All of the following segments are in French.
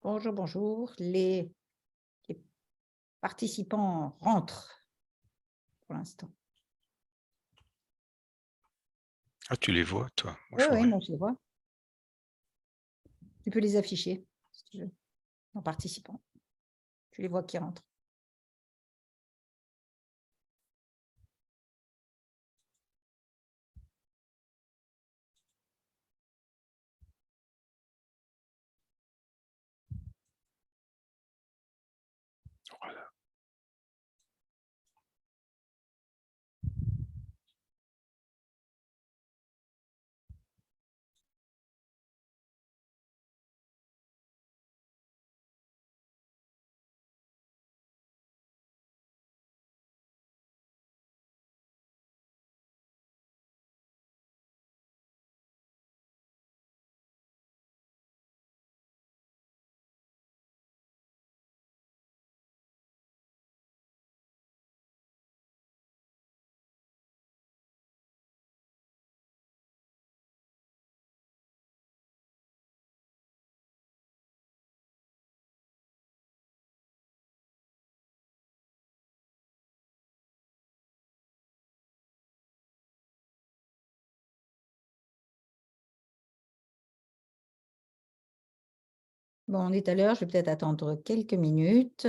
Bonjour, bonjour. Les participants rentrent pour l'instant. Ah, tu les vois, toi? Moi, Oui, je vois oui, rien. moi je les vois. Tu peux les afficher si tu veux, en participant. Tu les vois qui rentrent. Voilà. Bon, on est à l'heure, je vais peut-être attendre quelques minutes.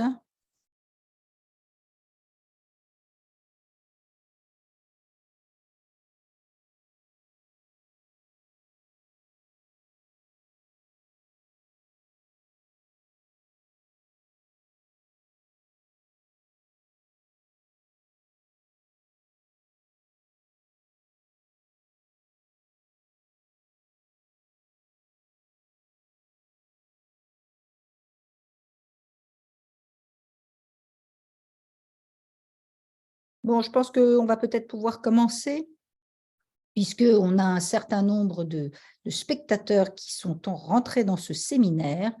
Bon, je pense qu'on va peut-être pouvoir commencer, puisqu'on a un certain nombre de spectateurs qui sont rentrés dans ce séminaire.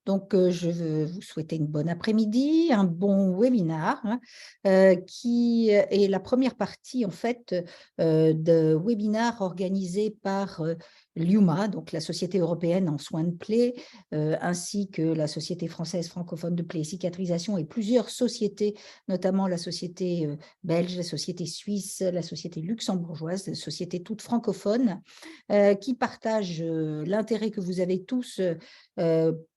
Donc, je veux vous souhaiter une bonne après-midi, un bon webinaire, hein, qui est la première partie, en fait, de webinaire organisé par l'IUMA, donc la Société européenne en soins de plaies, ainsi que la Société française francophone de plaies et cicatrisation et plusieurs sociétés, notamment la Société belge, la Société suisse, la Société luxembourgeoise, la Société toute francophone, qui partagent l'intérêt que vous avez tous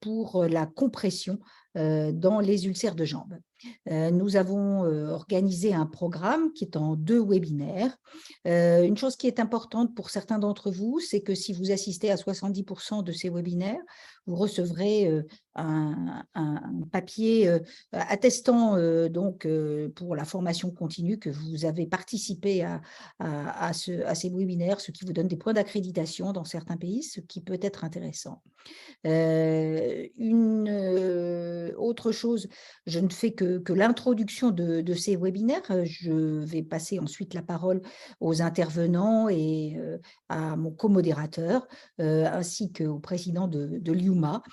pour la compression dans les ulcères de jambes. Nous avons organisé un programme qui est en 2 webinaires. Une chose qui est importante pour certains d'entre vous, c'est que si vous assistez à 70% de ces webinaires, vous recevrez un papier attestant donc pour la formation continue que vous avez participé à ces webinaires, ce qui vous donne des points d'accréditation dans certains pays, ce qui peut être intéressant. Une autre chose, je ne fais que l'introduction de ces webinaires. Je vais passer ensuite la parole aux intervenants et à mon comodérateur, ainsi qu'au président de l'IUMA,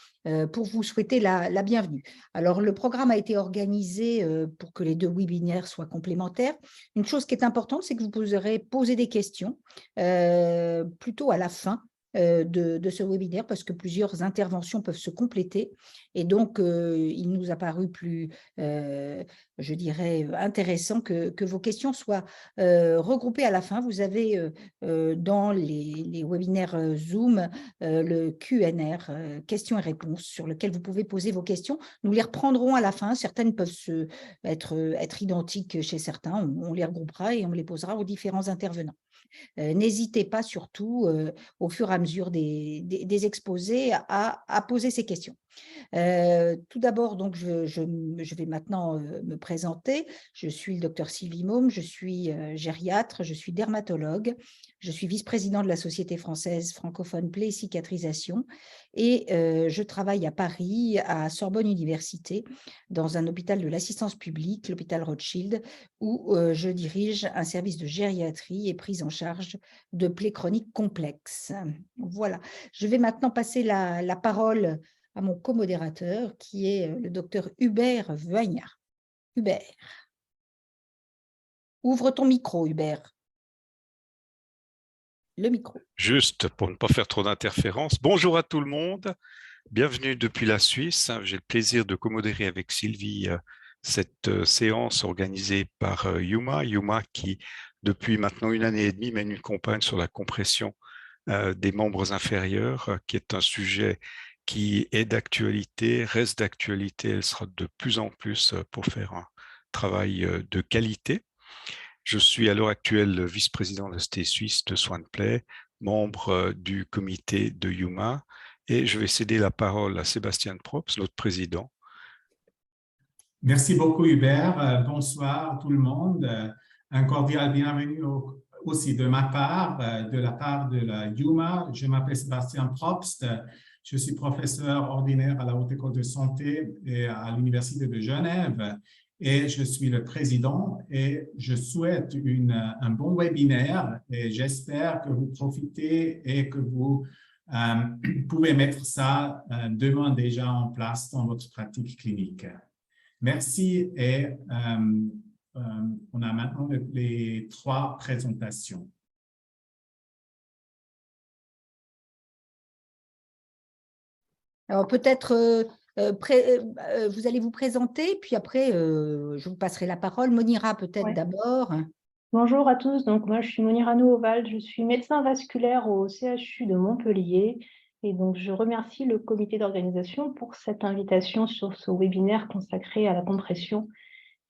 pour vous souhaiter la bienvenue. Alors, le programme a été organisé pour que les 2 webinaires soient complémentaires. Une chose qui est importante, c'est que vous pourrez poser des questions plutôt à la fin de ce webinaire, parce que plusieurs interventions peuvent se compléter. Et donc, il nous a paru plus, je dirais, intéressant que vos questions soient regroupées à la fin. Vous avez dans les webinaires Zoom le Q&R, questions et réponses, sur lequel vous pouvez poser vos questions. Nous les reprendrons à la fin. Certaines peuvent être identiques chez certains. On les regroupera et on les posera aux différents intervenants. N'hésitez pas surtout, au fur et à mesure des exposés, à poser ces questions. Tout d'abord, donc, je vais maintenant me présenter. Je suis le docteur Sylvie Môme, je suis gériatre, je suis dermatologue, je suis vice-président de la Société française francophone plaies et cicatrisation et je travaille à Paris, à Sorbonne Université, dans un hôpital de l'assistance publique, l'hôpital Rothschild, où je dirige un service de gériatrie et prise en charge de plaies chroniques complexes. Voilà. Je vais maintenant passer la parole à mon comodérateur, qui est le docteur Hubert Vagnat. Hubert, ouvre ton micro, Hubert. Le micro. Juste pour ne pas faire trop d'interférences. Bonjour à tout le monde. Bienvenue depuis la Suisse. J'ai le plaisir de commodérer avec Sylvie cette séance organisée par Yuma. Yuma qui, depuis maintenant 1 année et demie, mène une campagne sur la compression des membres inférieurs, qui est un sujet qui est d'actualité, reste d'actualité. Elle sera de plus en plus pour faire un travail de qualité. Je suis à l'heure actuelle vice-président de la Société suisse de soins de plaie, membre du comité de Yuma, et je vais céder la parole à Sébastien Props, notre président. Merci beaucoup Hubert. Bonsoir tout le monde. Un cordial bienvenue aussi de ma part, de la part de la Yuma. Je m'appelle Sébastien Probst. Je suis professeur ordinaire à la Haute École de Santé et à l'Université de Genève et je suis le président et je souhaite un bon webinaire et j'espère que vous profitez et que vous pouvez mettre ça demain déjà en place dans votre pratique clinique. Merci et on a maintenant les 3 présentations. Alors peut-être vous allez vous présenter, puis après je vous passerai la parole. Monira peut-être d'abord. Bonjour à tous, donc moi je suis Monira Nouoval, je suis médecin vasculaire au CHU de Montpellier et donc je remercie le comité d'organisation pour cette invitation sur ce webinaire consacré à la compression,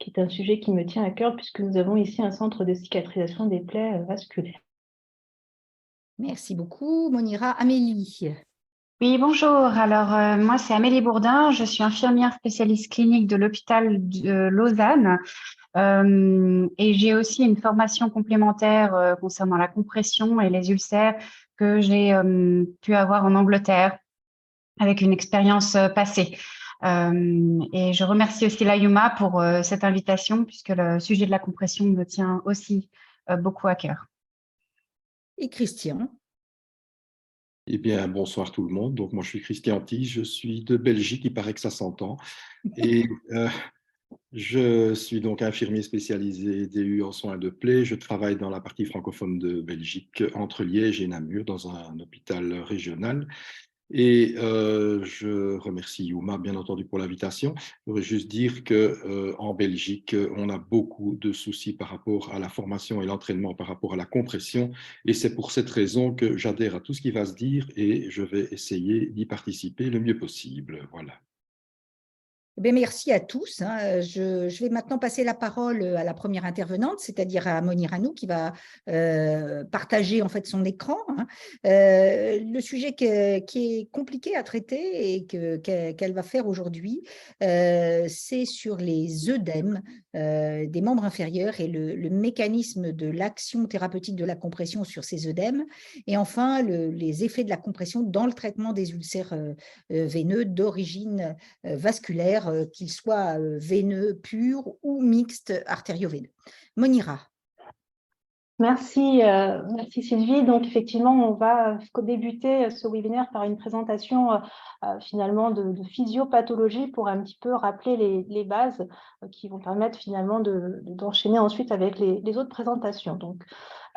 qui est un sujet qui me tient à cœur puisque nous avons ici un centre de cicatrisation des plaies vasculaires. Merci beaucoup, Monira. Amélie. Oui, bonjour. Alors, moi, c'est Amélie Bourdin. Je suis infirmière spécialiste clinique de l'hôpital de Lausanne. Et j'ai aussi une formation complémentaire concernant la compression et les ulcères que j'ai pu avoir en Angleterre avec une expérience passée. Et je remercie aussi la Yuma pour cette invitation puisque le sujet de la compression me tient aussi beaucoup à cœur. Et Christian. Eh bien, bonsoir tout le monde. Donc, moi, je suis Christian Tige, je suis de Belgique, il paraît que ça s'entend. Et je suis donc infirmier spécialisé DU en soins de plaie. Je travaille dans la partie francophone de Belgique, entre Liège et Namur, dans un hôpital régional. Et je remercie Yuma, bien entendu, pour l'invitation. Je voudrais juste dire qu'en Belgique, on a beaucoup de soucis par rapport à la formation et l'entraînement par rapport à la compression. Et c'est pour cette raison que j'adhère à tout ce qui va se dire et je vais essayer d'y participer le mieux possible. Voilà. Eh bien, merci à tous. Je vais maintenant passer la parole à la première intervenante, c'est-à-dire à Monira Nou, qui va partager en fait son écran. Le sujet qui est compliqué à traiter et qu'elle va faire aujourd'hui, c'est sur les œdèmes des membres inférieurs et le mécanisme de l'action thérapeutique de la compression sur ces œdèmes, et enfin les effets de la compression dans le traitement des ulcères veineux d'origine vasculaire, qu'ils soient veineux purs ou mixtes artério-veineux. Monira. Merci, merci Sylvie. Donc effectivement, on va débuter ce webinaire par une présentation finalement de physiopathologie pour un petit peu rappeler les bases qui vont permettre finalement d'enchaîner ensuite avec les autres présentations. Donc,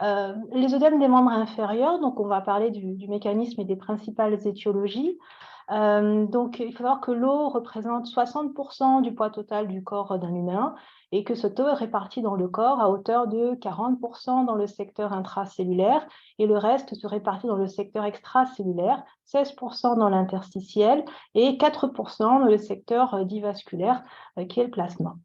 les œdèmes des membres inférieurs, donc on va parler du mécanisme et des principales étiologies. Donc, il faut savoir que l'eau représente 60% du poids total du corps d'un humain et que ce taux est réparti dans le corps à hauteur de 40% dans le secteur intracellulaire et le reste se répartit dans le secteur extracellulaire, 16% dans l'interstitiel et 4% dans le secteur divasculaire qui est le plasma.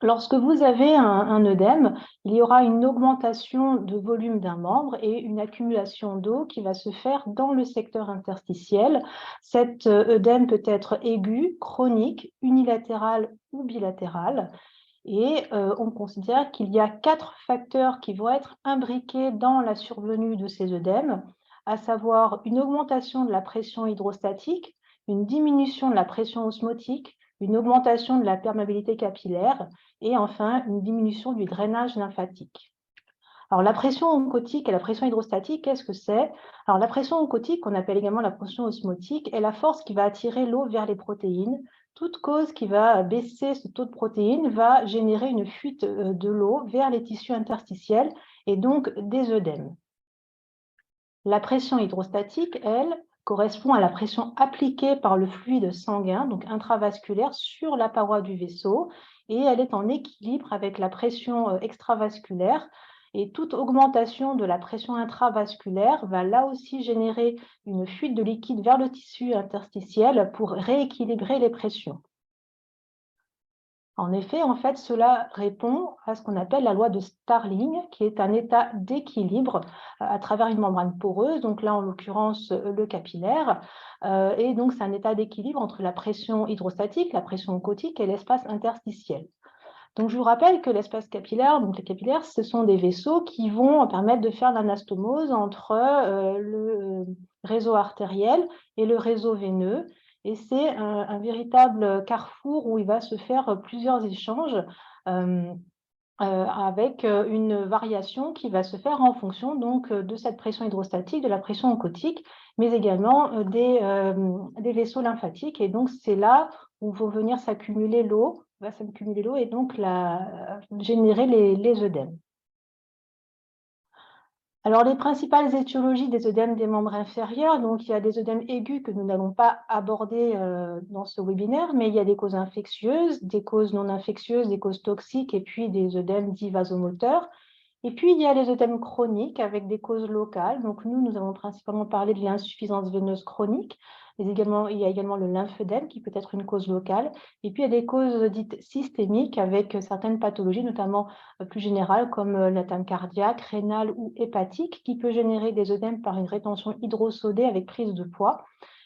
Lorsque vous avez un œdème, il y aura une augmentation de volume d'un membre et une accumulation d'eau qui va se faire dans le secteur interstitiel. Cet œdème peut être aigu, chronique, unilatéral ou bilatéral. Et on considère qu'il y a 4 facteurs qui vont être imbriqués dans la survenue de ces œdèmes, à savoir une augmentation de la pression hydrostatique, une diminution de la pression osmotique, une augmentation de la perméabilité capillaire et enfin une diminution du drainage lymphatique. Alors la pression oncotique et la pression hydrostatique, qu'est-ce que c'est? Alors la pression oncotique, qu'on appelle également la pression osmotique, est la force qui va attirer l'eau vers les protéines. Toute cause qui va baisser ce taux de protéines va générer une fuite de l'eau vers les tissus interstitiels et donc des œdèmes. La pression hydrostatique, elle, correspond à la pression appliquée par le fluide sanguin, donc intravasculaire, sur la paroi du vaisseau, et elle est en équilibre avec la pression extravasculaire. Et toute augmentation de la pression intravasculaire va là aussi générer une fuite de liquide vers le tissu interstitiel pour rééquilibrer les pressions. En effet, cela répond à ce qu'on appelle la loi de Starling, qui est un état d'équilibre à travers une membrane poreuse, donc là en l'occurrence le capillaire, et donc c'est un état d'équilibre entre la pression hydrostatique, la pression oncotique et l'espace interstitiel. Donc je vous rappelle que l'espace capillaire, donc les capillaires, ce sont des vaisseaux qui vont permettre de faire l'anastomose entre le réseau artériel et le réseau veineux. Et c'est un véritable carrefour où il va se faire plusieurs échanges avec une variation qui va se faire en fonction donc, de cette pression hydrostatique, de la pression oncotique, mais également des vaisseaux lymphatiques. Et donc, c'est là où va venir s'accumuler l'eau, et donc générer les œdèmes. Alors, les principales étiologies des œdèmes des membres inférieurs, donc il y a des œdèmes aigus que nous n'allons pas aborder dans ce webinaire, mais il y a des causes infectieuses, des causes non infectieuses, des causes toxiques et puis des œdèmes dits vasomoteurs. Et puis, il y a les œdèmes chroniques avec des causes locales. Donc, nous avons principalement parlé de l'insuffisance veineuse chronique, mais il y a également le lymphœdème qui peut être une cause locale. Et puis, il y a des causes dites systémiques avec certaines pathologies, notamment plus générales, comme l'atteinte cardiaque, rénale ou hépatique, qui peut générer des œdèmes par une rétention hydrosodée avec prise de poids.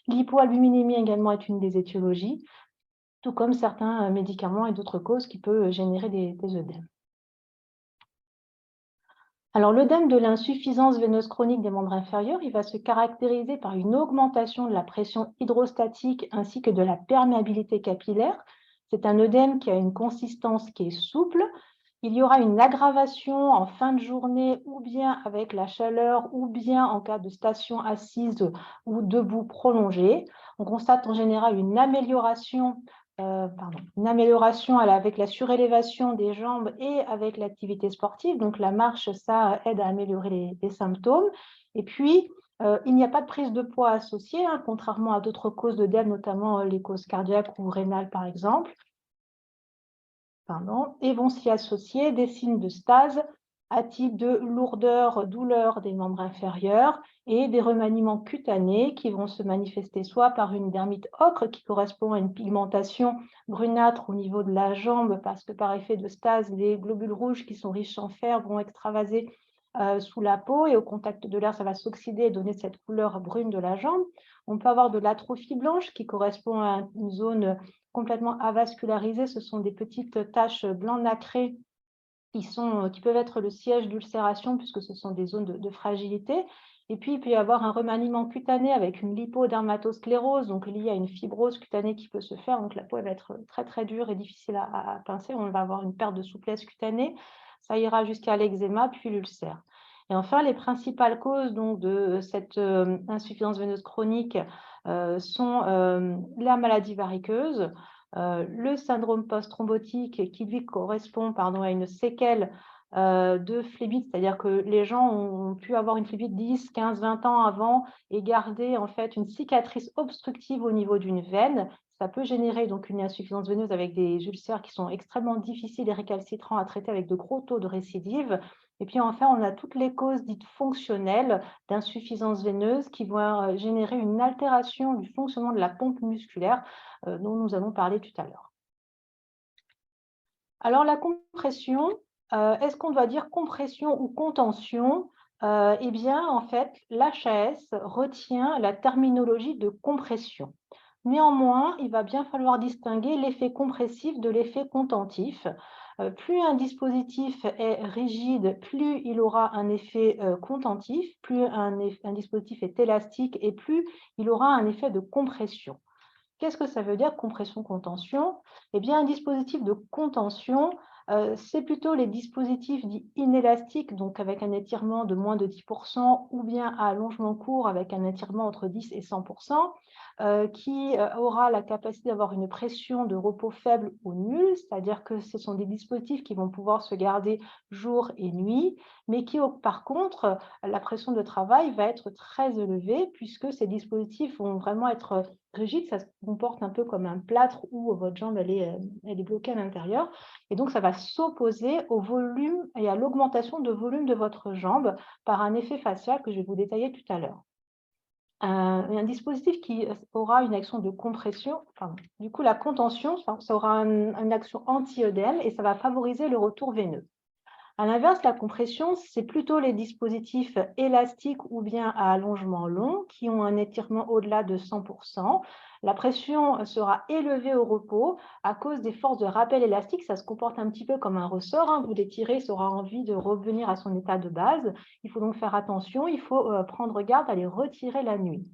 L'hypoalbuminémie également est une des étiologies, tout comme certains médicaments et d'autres causes qui peuvent générer des œdèmes. Alors, l'œdème de l'insuffisance veineuse chronique des membres inférieurs, il va se caractériser par une augmentation de la pression hydrostatique ainsi que de la perméabilité capillaire. C'est un œdème qui a une consistance qui est souple. Il y aura une aggravation en fin de journée ou bien avec la chaleur ou bien en cas de station assise ou debout prolongée. On constate en général une amélioration avec la surélévation des jambes et avec l'activité sportive. Donc, la marche, ça aide à améliorer les symptômes. Et puis, il n'y a pas de prise de poids associée, contrairement à d'autres causes d'œdème, notamment les causes cardiaques ou rénales, par exemple. Et vont s'y associer des signes de stase à type de lourdeur, douleur des membres inférieurs et des remaniements cutanés qui vont se manifester soit par une dermite ocre qui correspond à une pigmentation brunâtre au niveau de la jambe parce que par effet de stase, les globules rouges qui sont riches en fer vont extravaser sous la peau et au contact de l'air, ça va s'oxyder et donner cette couleur brune de la jambe. On peut avoir de l'atrophie blanche qui correspond à une zone complètement avascularisée. Ce sont des petites taches blanc nacrées qui peuvent être le siège d'ulcération puisque ce sont des zones de fragilité. Et puis, il peut y avoir un remaniement cutané avec une lipodermatosclérose, donc liée à une fibrose cutanée qui peut se faire. Donc, la peau va être très, très dure et difficile à pincer. On va avoir une perte de souplesse cutanée. Ça ira jusqu'à l'eczéma, puis l'ulcère. Et enfin, les principales causes donc, de cette insuffisance veineuse chronique sont la maladie variqueuse, le syndrome post-thrombotique qui lui correspond à une séquelle de phlébite, c'est-à-dire que les gens ont pu avoir une phlébite 10, 15, 20 ans avant et garder en fait une cicatrice obstructive au niveau d'une veine. Ça peut générer donc une insuffisance veineuse avec des ulcères qui sont extrêmement difficiles et récalcitrants à traiter avec de gros taux de récidive. Et puis enfin, on a toutes les causes dites fonctionnelles d'insuffisance veineuse qui vont générer une altération du fonctionnement de la pompe musculaire dont nous allons parler tout à l'heure. Alors la compression, est-ce qu'on doit dire compression ou contention? Eh bien, en fait, l'HAS retient la terminologie de compression. Néanmoins, il va bien falloir distinguer l'effet compressif de l'effet contentif. Plus un dispositif est rigide, plus il aura un effet contentif, plus un dispositif est élastique et plus il aura un effet de compression. Qu'est-ce que ça veut dire compression-contention? Eh bien, un dispositif de contention C'est plutôt les dispositifs dits inélastiques, donc avec un étirement de moins de 10%, ou bien à allongement court avec un étirement entre 10 et 100%, qui aura la capacité d'avoir une pression de repos faible ou nulle, c'est-à-dire que ce sont des dispositifs qui vont pouvoir se garder jour et nuit, mais qui, par contre, la pression de travail va être très élevée puisque ces dispositifs vont vraiment être rigides, ça se comporte un peu comme un plâtre où votre jambe elle est bloquée à l'intérieur, et donc ça va s'opposer au volume et à l'augmentation de volume de votre jambe par un effet facial que je vais vous détailler tout à l'heure. Un dispositif qui aura une action de compression, du coup la contention, ça aura une action anti-œdème et ça va favoriser le retour veineux. À l'inverse, la compression, c'est plutôt les dispositifs élastiques ou bien à allongement long qui ont un étirement au-delà de 100%. La pression sera élevée au repos à cause des forces de rappel élastique. Ça se comporte un petit peu comme un ressort, hein. Vous l'étirez, ça aura envie de revenir à son état de base. Il faut donc faire attention. Il faut prendre garde à les retirer la nuit.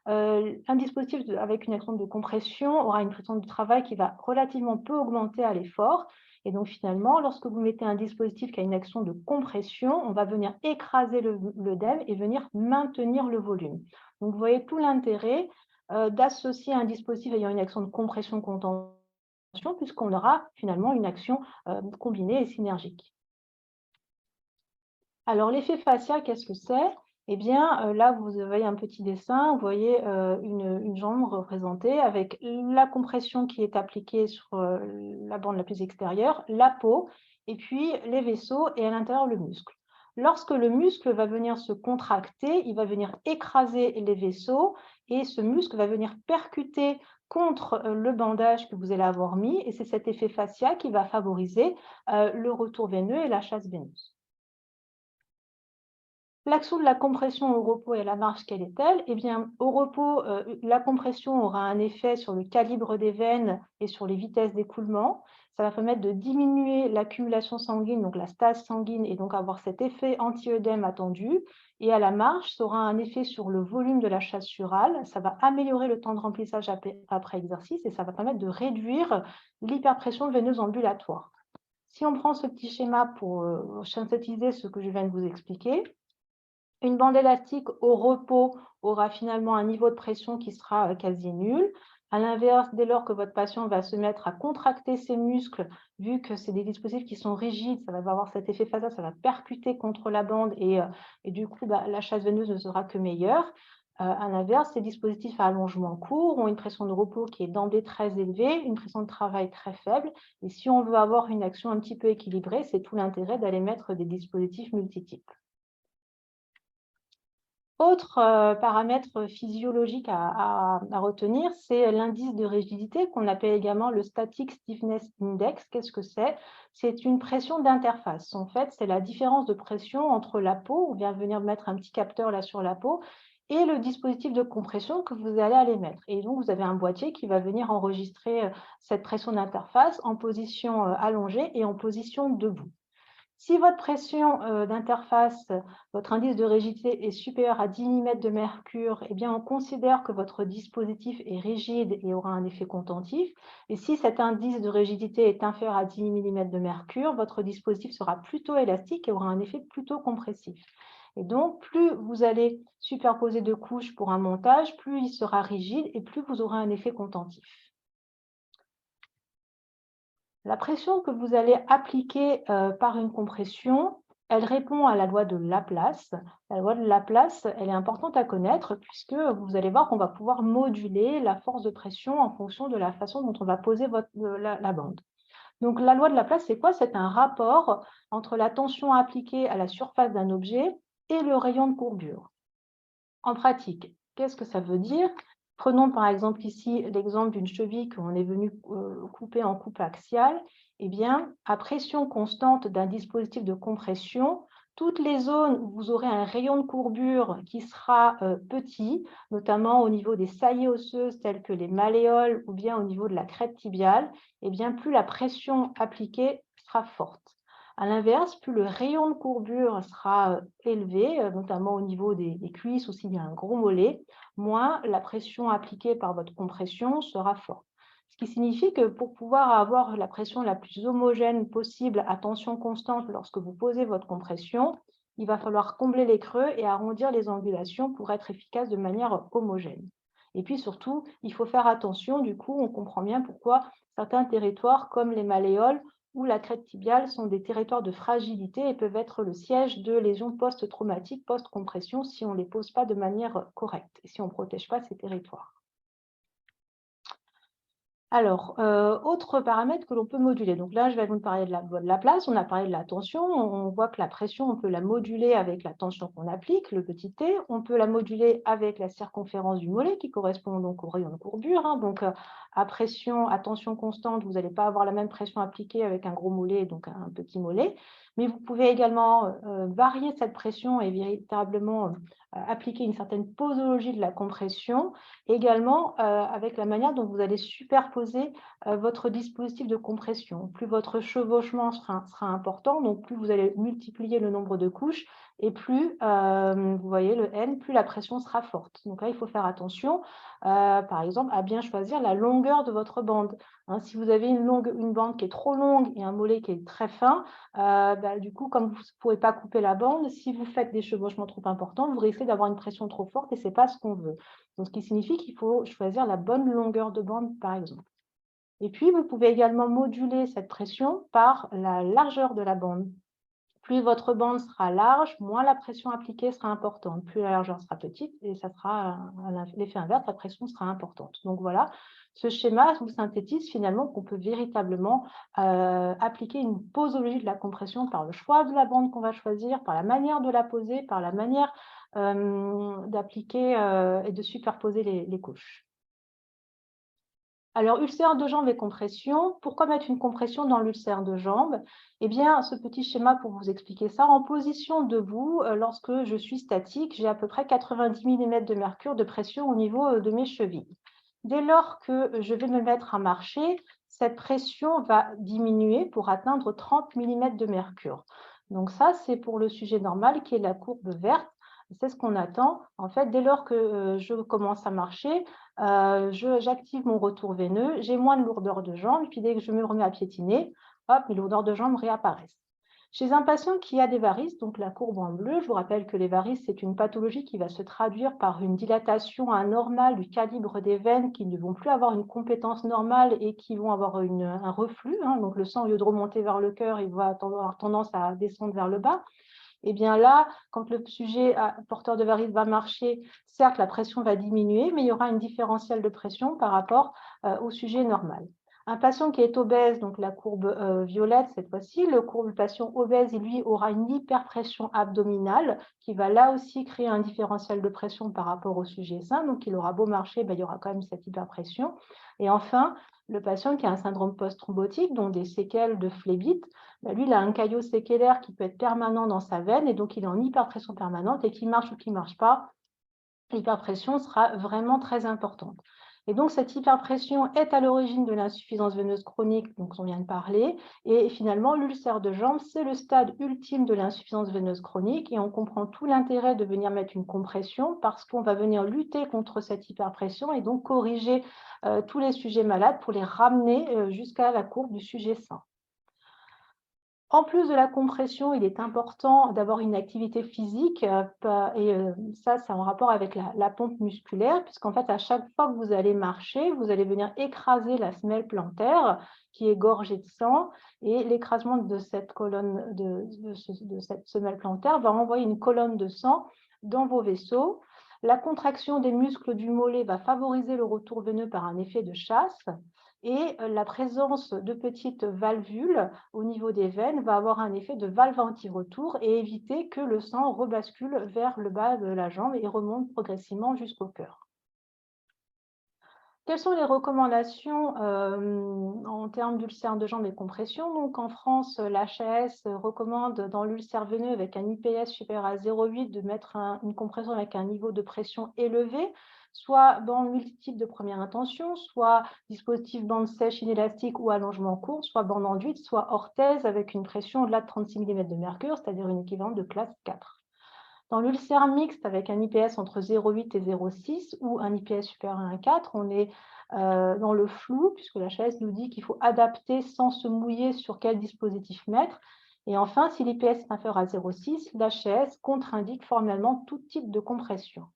Un dispositif avec une action de compression aura une pression de travail qui va relativement peu augmenter à l'effort. Et donc, finalement, lorsque vous mettez un dispositif qui a une action de compression, on va venir écraser l'œdème et venir maintenir le volume. Donc, vous voyez tout l'intérêt d'associer un dispositif ayant une action de compression-contention, puisqu'on aura finalement une action combinée et synergique. Alors, l'effet facial, qu'est-ce que c'est ? Eh bien, là, vous voyez un petit dessin, vous voyez une jambe représentée avec la compression qui est appliquée sur la bande la plus extérieure, la peau, et puis les vaisseaux et à l'intérieur le muscle. Lorsque le muscle va venir se contracter, il va venir écraser les vaisseaux et ce muscle va venir percuter contre le bandage que vous allez avoir mis, et c'est cet effet facial qui va favoriser le retour veineux et la chasse veineuse. L'action de la compression au repos et à la marche, quelle est-elle? Eh bien, au repos, la compression aura un effet sur le calibre des veines et sur les vitesses d'écoulement. Ça va permettre de diminuer l'accumulation sanguine, donc la stase sanguine, et donc avoir cet effet anti-œdème attendu. Et à la marche, ça aura un effet sur le volume de la chasse surale. Ça va améliorer le temps de remplissage après exercice et ça va permettre de réduire l'hyperpression veineuse ambulatoire. Si on prend ce petit schéma pour synthétiser ce que je viens de vous expliquer, une bande élastique au repos aura finalement un niveau de pression qui sera quasi nul. À l'inverse, dès lors que votre patient va se mettre à contracter ses muscles, vu que c'est des dispositifs qui sont rigides, ça va avoir cet effet facial, ça va percuter contre la bande et du coup, la chasse veineuse ne sera que meilleure. À l'inverse, ces dispositifs à allongement court ont une pression de repos qui est d'emblée très élevée, une pression de travail très faible. Et si on veut avoir une action un petit peu équilibrée, c'est tout l'intérêt d'aller mettre des dispositifs multitypes. Autre paramètre physiologique à retenir, c'est l'indice de rigidité qu'on appelle également le Static Stiffness Index. Qu'est-ce que c'est? C'est une pression d'interface. En fait, c'est la différence de pression entre la peau, on vient venir mettre un petit capteur là sur la peau, et le dispositif de compression que vous allez aller mettre. Et donc, vous avez un boîtier qui va venir enregistrer cette pression d'interface en position allongée et en position debout. Si votre pression d'interface, votre indice de rigidité est supérieur à 10 mm de mercure, eh bien, on considère que votre dispositif est rigide et aura un effet contentif. Et si cet indice de rigidité est inférieur à 10 mm de mercure, votre dispositif sera plutôt élastique et aura un effet plutôt compressif. Et donc, plus vous allez superposer de couches pour un montage, plus il sera rigide et plus vous aurez un effet contentif. La pression que vous allez appliquer par une compression, elle répond à la loi de Laplace. La loi de Laplace, elle est importante à connaître puisque vous allez voir qu'on va pouvoir moduler la force de pression en fonction de la façon dont on va poser la bande. Donc, la loi de Laplace, c'est quoi? C'est un rapport entre la tension appliquée à la surface d'un objet et le rayon de courbure. En pratique, qu'est-ce que ça veut dire? Prenons par exemple ici l'exemple d'une cheville qu'on est venu couper en coupe axiale. Eh bien, à pression constante d'un dispositif de compression, toutes les zones où vous aurez un rayon de courbure qui sera petit, notamment au niveau des saillies osseuses telles que les malléoles ou bien au niveau de la crête tibiale, eh bien, plus la pression appliquée sera forte. À l'inverse, plus le rayon de courbure sera élevé, notamment au niveau des cuisses ou s'il y a un gros mollet, moins la pression appliquée par votre compression sera forte. Ce qui signifie que pour pouvoir avoir la pression la plus homogène possible à tension constante lorsque vous posez votre compression, il va falloir combler les creux et arrondir les angulations pour être efficace de manière homogène. Et puis surtout, il faut faire attention, du coup, on comprend bien pourquoi certains territoires comme les malléoles ou la crête tibiale sont des territoires de fragilité et peuvent être le siège de lésions post-traumatiques, post-compression, si on ne les pose pas de manière correcte et si on ne protège pas ces territoires. Alors, autre paramètre que l'on peut moduler. Donc là, je vais vous parler de la place. On a parlé de la tension. On voit que la pression, on peut la moduler avec la tension qu'on applique, le petit t. On peut la moduler avec la circonférence du mollet qui correspond donc au rayon de courbure. Hein. Donc, à tension constante, vous n'allez pas avoir la même pression appliquée avec un gros mollet, donc un petit mollet. Mais vous pouvez également varier cette pression et véritablement appliquer une certaine posologie de la compression, également avec la manière dont vous allez superposer votre dispositif de compression. Plus votre chevauchement sera important, donc plus vous allez multiplier le nombre de couches et plus, vous voyez le N, plus la pression sera forte. Donc là, il faut faire attention, par exemple, à bien choisir la longueur de votre bande. Hein, si vous avez une bande qui est trop longue et un mollet qui est très fin, du coup, comme vous ne pourrez pas couper la bande, si vous faites des chevauchements trop importants, vous risquez d'avoir une pression trop forte et ce n'est pas ce qu'on veut. Donc, ce qui signifie qu'il faut choisir la bonne longueur de bande, par exemple. Et puis, vous pouvez également moduler cette pression par la largeur de la bande. Plus votre bande sera large, moins la pression appliquée sera importante. Plus la largeur sera petite, et ça sera l'effet inverse, la pression sera importante. Donc voilà, ce schéma vous synthétise finalement qu'on peut véritablement appliquer une posologie de la compression par le choix de la bande qu'on va choisir, par la manière de la poser, par la manière d'appliquer et de superposer les couches. Alors, ulcère de jambe et compression. Pourquoi mettre une compression dans l'ulcère de jambe? Eh bien, ce petit schéma pour vous expliquer ça, en position debout, lorsque je suis statique, j'ai à peu près 90 mm de mercure de pression au niveau de mes chevilles. Dès lors que je vais me mettre à marcher, cette pression va diminuer pour atteindre 30 mm de mercure. Donc ça, c'est pour le sujet normal qui est la courbe verte. C'est ce qu'on attend. En fait, dès lors que je commence à marcher, j'active mon retour veineux, j'ai moins de lourdeur de jambe, puis dès que je me remets à piétiner, hop, mes lourdeurs de jambes réapparaissent. Chez un patient qui a des varices, donc la courbe en bleu, je vous rappelle que les varices, c'est une pathologie qui va se traduire par une dilatation anormale du calibre des veines qui ne vont plus avoir une compétence normale et qui vont avoir un reflux. Hein, donc le sang, au lieu de remonter vers le cœur, il va avoir tendance à descendre vers le bas. Et bien là, quand le sujet porteur de varices va marcher, certes, la pression va diminuer, mais il y aura une différentielle de pression par rapport au sujet normal. Un patient qui est obèse, donc la courbe violette cette fois-ci, le patient obèse, lui, aura une hyperpression abdominale qui va là aussi créer un différentiel de pression par rapport au sujet sain. Donc, il aura beau marcher, il y aura quand même cette hyperpression. Et enfin, le patient qui a un syndrome post-thrombotique, dont des séquelles de phlébite, lui, il a un caillot séquellaire qui peut être permanent dans sa veine et donc il est en hyperpression permanente et qu'il marche ou qu'il ne marche pas, l'hyperpression sera vraiment très importante. Et donc, cette hyperpression est à l'origine de l'insuffisance veineuse chronique dont on vient de parler. Et finalement, l'ulcère de jambe, c'est le stade ultime de l'insuffisance veineuse chronique. Et on comprend tout l'intérêt de venir mettre une compression parce qu'on va venir lutter contre cette hyperpression et donc corriger tous les sujets malades pour les ramener jusqu'à la courbe du sujet sain. En plus de la compression, il est important d'avoir une activité physique et ça, c'est en rapport avec la pompe musculaire puisqu'en fait, à chaque fois que vous allez marcher, vous allez venir écraser la semelle plantaire qui est gorgée de sang et l'écrasement de cette colonne, de cette semelle plantaire va envoyer une colonne de sang dans vos vaisseaux. La contraction des muscles du mollet va favoriser le retour veineux par un effet de chasse. Et la présence de petites valvules au niveau des veines va avoir un effet de valve anti-retour et éviter que le sang rebascule vers le bas de la jambe et remonte progressivement jusqu'au cœur. Quelles sont les recommandations en termes d'ulcère de jambe et compression? Donc, en France, l'HAS recommande dans l'ulcère veineux avec un IPS supérieur à 0,8 de mettre une compression avec un niveau de pression élevé, soit bande multitype de première intention, soit dispositif bande sèche inélastique ou allongement court, soit bande enduite, soit orthèse avec une pression au-delà de 36 mm de mercure, c'est-à-dire une équivalente de classe 4. Dans l'ulcère mixte avec un IPS entre 0,8 et 0,6 ou un IPS supérieur à 1,4, on est dans le flou puisque la HAS nous dit qu'il faut adapter sans se mouiller sur quel dispositif mettre. Et enfin, si l'IPS est inférieur à 0,6, la HAS contre-indique formellement tout type de compression.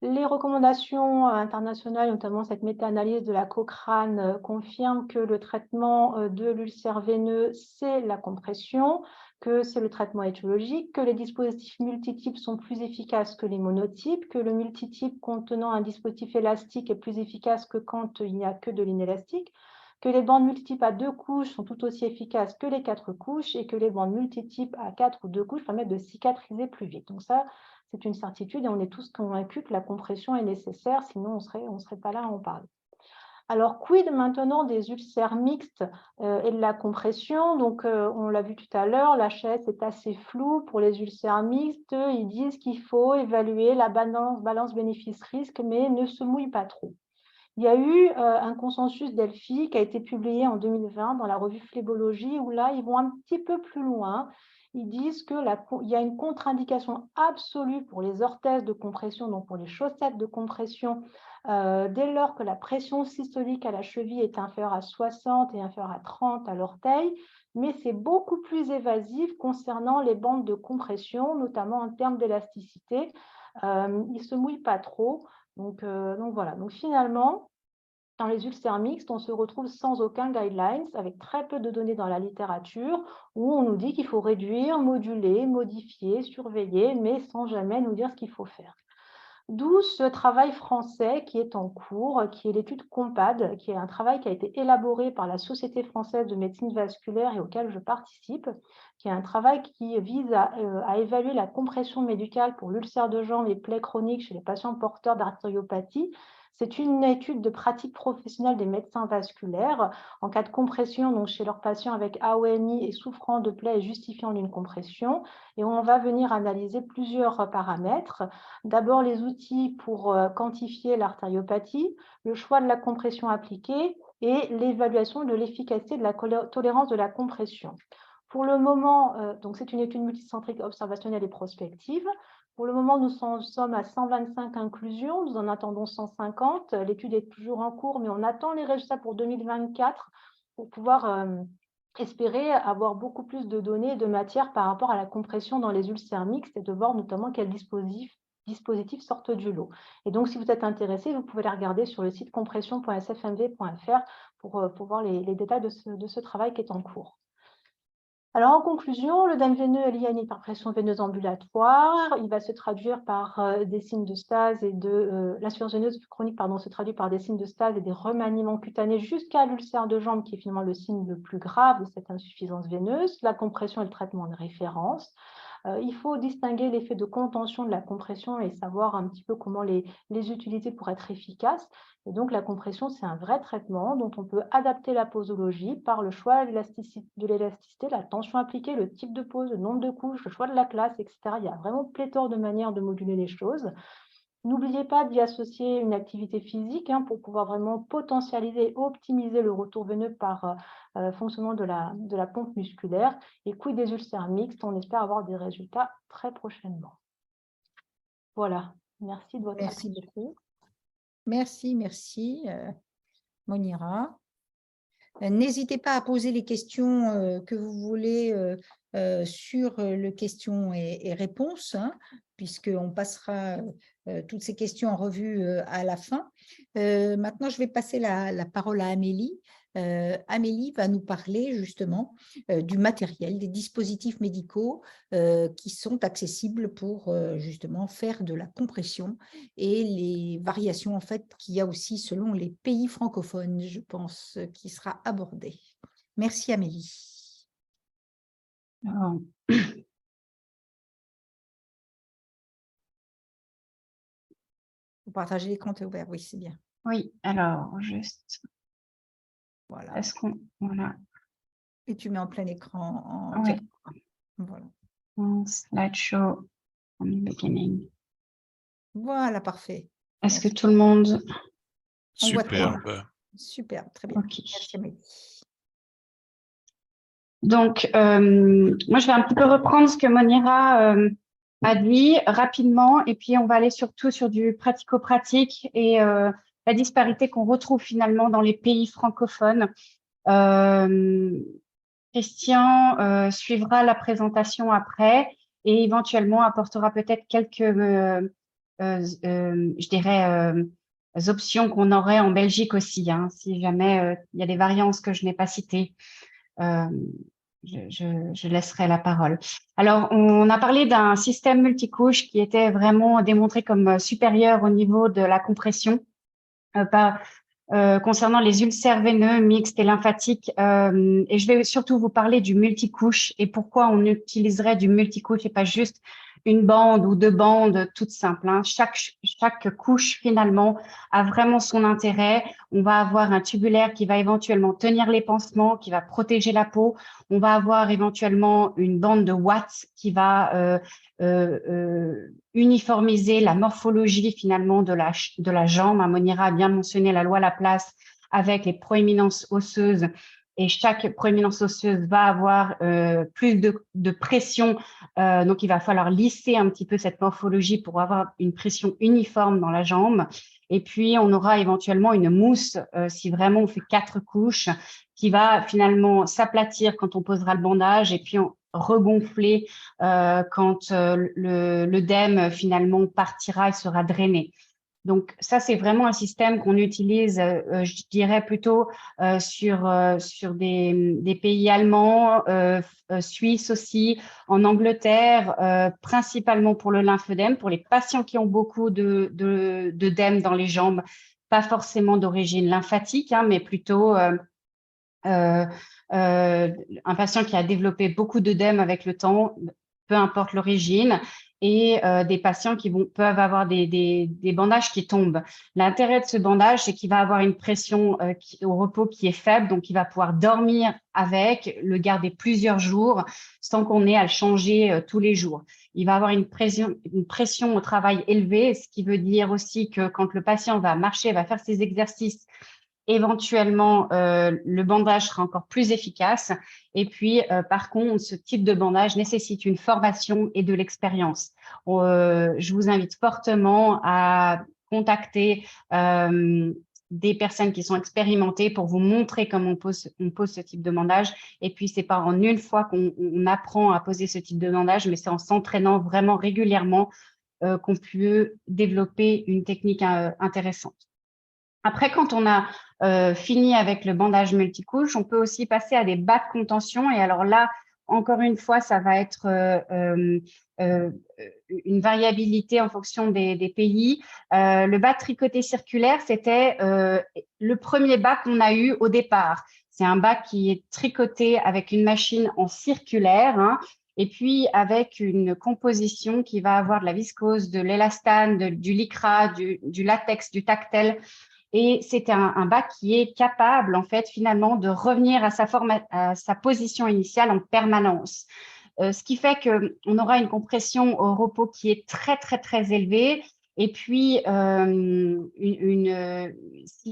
Les recommandations internationales, notamment cette méta-analyse de la Cochrane, confirment que le traitement de l'ulcère veineux, c'est la compression, que c'est le traitement étiologique, que les dispositifs multitypes sont plus efficaces que les monotypes, que le multitype contenant un dispositif élastique est plus efficace que quand il n'y a que de l'inélastique, que les bandes multitypes à 2 couches sont tout aussi efficaces que les 4 couches et que les bandes multitypes à 4 ou 2 couches permettent de cicatriser plus vite. Donc ça, c'est une certitude et on est tous convaincus que la compression est nécessaire, sinon on ne serait pas là à en parler. Alors, quid maintenant des ulcères mixtes et de la compression? Donc, on l'a vu tout à l'heure, la HAS est assez floue pour les ulcères mixtes. Ils disent qu'il faut évaluer la balance bénéfice-risque, mais ne se mouille pas trop. Il y a eu un consensus Delphi qui a été publié en 2020 dans la revue Phlébologie, où là, ils vont un petit peu plus loin. Ils disent qu'il y a une contre-indication absolue pour les orthèses de compression, donc pour les chaussettes de compression, dès lors que la pression systolique à la cheville est inférieure à 60 et inférieure à 30 à l'orteil, mais c'est beaucoup plus évasif concernant les bandes de compression, notamment en termes d'élasticité. Ils ne se mouillent pas trop. Donc voilà. Donc finalement, dans les ulcères mixtes, on se retrouve sans aucun guidelines, avec très peu de données dans la littérature, où on nous dit qu'il faut réduire, moduler, modifier, surveiller, mais sans jamais nous dire ce qu'il faut faire. D'où ce travail français qui est en cours, qui est l'étude COMPAD, qui est un travail qui a été élaboré par la Société française de médecine vasculaire et auquel je participe, qui est un travail qui vise à évaluer la compression médicale pour l'ulcère de jambe et plaies chroniques chez les patients porteurs d'artériopathie. C'est une étude de pratique professionnelle des médecins vasculaires en cas de compression donc chez leurs patients avec AOMI et souffrant de plaies et justifiant d'une compression. Et on va venir analyser plusieurs paramètres. D'abord, les outils pour quantifier l'artériopathie, le choix de la compression appliquée et l'évaluation de l'efficacité de la tolérance de la compression. Pour le moment, donc c'est une étude multicentrique observationnelle et prospective. Pour le moment, nous sommes à 125 inclusions, nous en attendons 150. L'étude est toujours en cours, mais on attend les résultats pour 2024 pour pouvoir espérer avoir beaucoup plus de données et de matière par rapport à la compression dans les ulcères mixtes et de voir notamment quels dispositifs sortent du lot. Et donc, si vous êtes intéressé, vous pouvez les regarder sur le site compression.sfmv.fr pour voir les détails de ce travail qui est en cours. Alors, en conclusion, l'œdème veineux est lié à une hyperpression veineuse ambulatoire. Il va se traduire par des signes de stase et l'insuffisance veineuse chronique se traduit par des signes de stase et des remaniements cutanés jusqu'à l'ulcère de jambe, qui est finalement le signe le plus grave de cette insuffisance veineuse. La compression est le traitement de référence. Il faut distinguer l'effet de contention de la compression et savoir un petit peu comment les utiliser pour être efficaces. Et donc, la compression, c'est un vrai traitement dont on peut adapter la posologie par le choix de l'élasticité, la tension appliquée, le type de pose, le nombre de couches, le choix de la classe, etc. Il y a vraiment pléthore de manières de moduler les choses. N'oubliez pas d'y associer une activité physique pour pouvoir vraiment potentialiser et optimiser le retour veineux par fonctionnement de la pompe musculaire. Et quid des ulcères mixtes, on espère avoir des résultats très prochainement. Voilà, merci de votre attention. Merci, Monira. N'hésitez pas à poser les questions que vous voulez sur le questions et réponses, puisqu'on passera toutes ces questions en revue à la fin. Maintenant, je vais passer la parole à Amélie. Amélie va nous parler justement du matériel, des dispositifs médicaux qui sont accessibles pour justement faire de la compression et les variations en fait qu'il y a aussi selon les pays francophones, je pense, qui sera abordée. Merci Amélie. Alors, Vous partagez l'écran est ouvert, oui, c'est bien. oui, alors juste. Voilà. Est-ce qu'on. Voilà. Et tu mets en plein écran. Oui. Voilà. Slideshow on the beginning. Voilà, parfait. Est-ce que tout le monde. On voit Superbe. Superbe, très bien. Ok. Merci Amélie. Donc, moi, je vais un petit peu reprendre ce que Monira a dit rapidement, et puis on va aller surtout sur du pratico-pratique et la disparité qu'on retrouve finalement dans les pays francophones. Christian suivra la présentation après et éventuellement apportera peut-être quelques, je dirais, options qu'on aurait en Belgique aussi, hein, si jamais il y a des variances que je n'ai pas citées. Je laisserai la parole. Alors, on a parlé d'un système multicouche qui était vraiment démontré comme supérieur au niveau de la compression. Concernant les ulcères veineux, mixtes et lymphatiques. Et je vais surtout vous parler du multicouche et pourquoi on utiliserait du multicouche et pas juste une bande ou deux bandes toutes simples, hein. Chaque couche, finalement, a vraiment son intérêt. On va avoir un tubulaire qui va éventuellement tenir les pansements, qui va protéger la peau. On va avoir éventuellement une bande de watts qui va uniformiser la morphologie finalement de la jambe. Monira a bien mentionné la loi Laplace avec les proéminences osseuses et chaque proéminence osseuse va avoir plus de pression, donc il va falloir lisser un petit peu cette morphologie pour avoir une pression uniforme dans la jambe. Et puis on aura éventuellement une mousse si vraiment on fait 4 couches qui va finalement s'aplatir quand on posera le bandage et puis regonfler quand l'œdème finalement partira et sera drainé. Donc ça, c'est vraiment un système qu'on utilise, je dirais plutôt sur des pays allemands, suisses aussi, en Angleterre, principalement pour le lymphœdème, pour les patients qui ont beaucoup d'œdème dans les jambes, pas forcément d'origine lymphatique, hein, mais plutôt un patient qui a développé beaucoup d'œdème avec le temps, peu importe l'origine, et des patients qui peuvent avoir des bandages qui tombent. L'intérêt de ce bandage, c'est qu'il va avoir une pression au repos qui est faible, donc il va pouvoir dormir avec, le garder plusieurs jours sans qu'on ait à le changer tous les jours. Il va avoir une pression au travail élevée, ce qui veut dire aussi que quand le patient va marcher, va faire ses exercices, éventuellement, le bandage sera encore plus efficace. Et puis, par contre, ce type de bandage nécessite une formation et de l'expérience. Je vous invite fortement à contacter des personnes qui sont expérimentées pour vous montrer comment on pose ce type de bandage. Et puis, c'est pas en une fois qu'on apprend à poser ce type de bandage, mais c'est en s'entraînant vraiment régulièrement qu'on peut développer une technique intéressante. Après, quand on a fini avec le bandage multicouche, on peut aussi passer à des bas de contention. Et alors là, encore une fois, ça va être une variabilité en fonction des pays. Le bas tricoté circulaire, c'était le premier bas qu'on a eu au départ. C'est un bas qui est tricoté avec une machine en circulaire, hein, et puis avec une composition qui va avoir de la viscose, de l'élastane, du lycra, du latex, du tactile. Et c'est un bas qui est capable, en fait, finalement, de revenir à sa position initiale en permanence. Ce qui fait qu'on aura une compression au repos qui est très, très, très élevée. Et puis,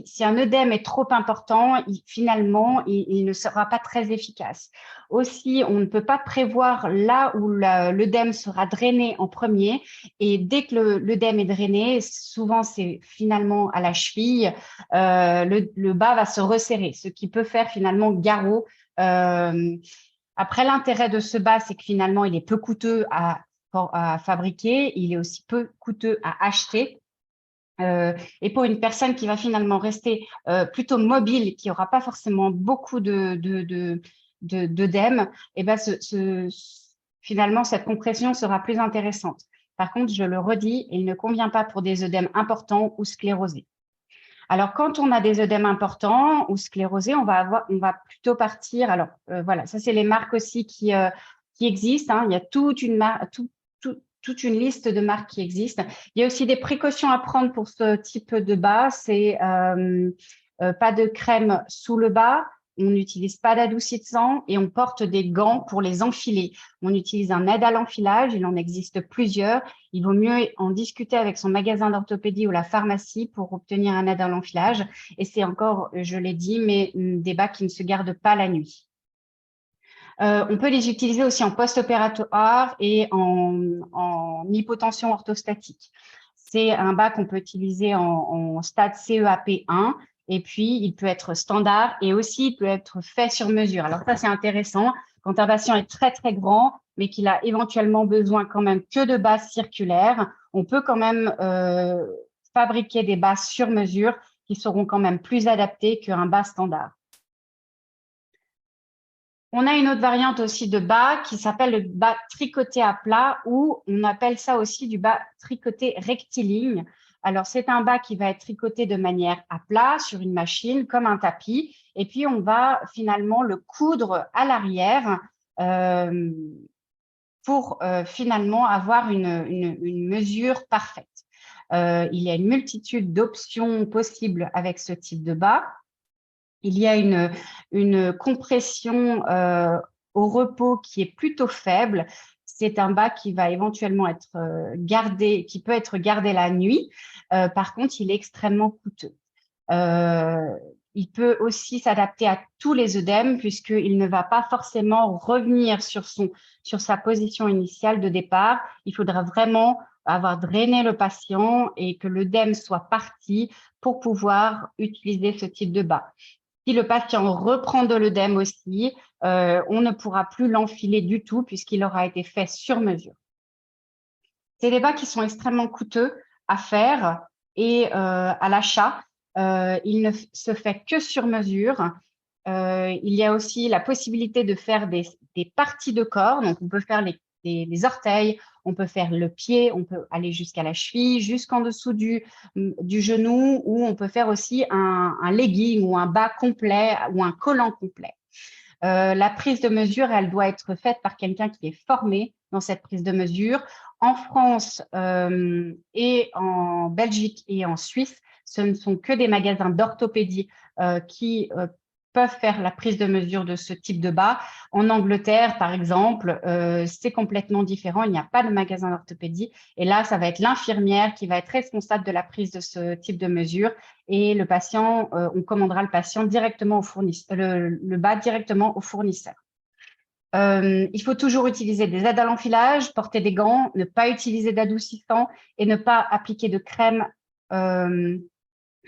si un œdème est trop important, finalement, il ne sera pas très efficace. Aussi, on ne peut pas prévoir là où l'œdème sera drainé en premier. Et dès que l'œdème est drainé, souvent, c'est finalement à la cheville, le bas va se resserrer, ce qui peut faire finalement garrot. Après, l'intérêt de ce bas, c'est que finalement, il est peu coûteux à fabriquer, il est aussi peu coûteux à acheter. Et pour une personne qui va finalement rester plutôt mobile, qui n'aura pas forcément beaucoup d'œdème, eh ben finalement, cette compression sera plus intéressante. Par contre, je le redis, il ne convient pas pour des œdèmes importants ou sclérosés. Alors, quand on a des œdèmes importants ou sclérosés, on va plutôt partir. Alors, voilà, ça, c'est les marques aussi qui existent, hein. Il y a toute une liste de marques qui existent. Il y a aussi des précautions à prendre pour ce type de bas. C'est pas de crème sous le bas. On n'utilise pas d'adoucissant et on porte des gants pour les enfiler. On utilise un aide à l'enfilage, il en existe plusieurs. Il vaut mieux en discuter avec son magasin d'orthopédie ou la pharmacie pour obtenir un aide à l'enfilage. Et c'est encore, je l'ai dit, mais des bas qui ne se gardent pas la nuit. On peut les utiliser aussi en post-opératoire et en hypotension orthostatique. C'est un bas qu'on peut utiliser en stade CEAP1 et puis il peut être standard et aussi il peut être fait sur mesure. Alors ça, c'est intéressant quand un patient est très, très grand, mais qu'il a éventuellement besoin quand même que de bases circulaires. On peut quand même fabriquer des bases sur mesure qui seront quand même plus adaptées qu'un bas standard. On a une autre variante aussi de bas qui s'appelle le bas tricoté à plat ou on appelle ça aussi du bas tricoté rectiligne. Alors, c'est un bas qui va être tricoté de manière à plat sur une machine comme un tapis et puis on va finalement le coudre à l'arrière pour finalement avoir une mesure parfaite. Il y a une multitude d'options possibles avec ce type de bas. Il y a une compression au repos qui est plutôt faible. C'est un bas qui va éventuellement être gardé, qui peut être gardé la nuit. Par contre, il est extrêmement coûteux. Il peut aussi s'adapter à tous les œdèmes puisqu'il ne va pas forcément revenir sur sa position initiale de départ. Il faudra vraiment avoir drainé le patient et que l'œdème soit parti pour pouvoir utiliser ce type de bas. Si le patient reprend de l'œdème aussi, on ne pourra plus l'enfiler du tout puisqu'il aura été fait sur mesure. C'est des bas qui sont extrêmement coûteux à faire et à l'achat. Il ne se fait que sur mesure. Il y a aussi la possibilité de faire des parties de corps. Donc, on peut faire les orteils, on peut faire le pied, on peut aller jusqu'à la cheville, jusqu'en dessous du genou, ou on peut faire aussi un legging ou un bas complet ou un collant complet. La prise de mesure, elle doit être faite par quelqu'un qui est formé dans cette prise de mesure. En France et en Belgique et en Suisse, ce ne sont que des magasins d'orthopédie qui peuvent faire la prise de mesure de ce type de bas. En Angleterre, par exemple, c'est complètement différent. Il n'y a pas de magasin d'orthopédie. Et là, ça va être l'infirmière qui va être responsable de la prise de ce type de mesure. Et le patient, on commandera le patient directement au fournisseur, le bas directement au fournisseur. Il faut toujours utiliser des aides à l'enfilage, porter des gants, ne pas utiliser d'adoucissant et ne pas appliquer de crème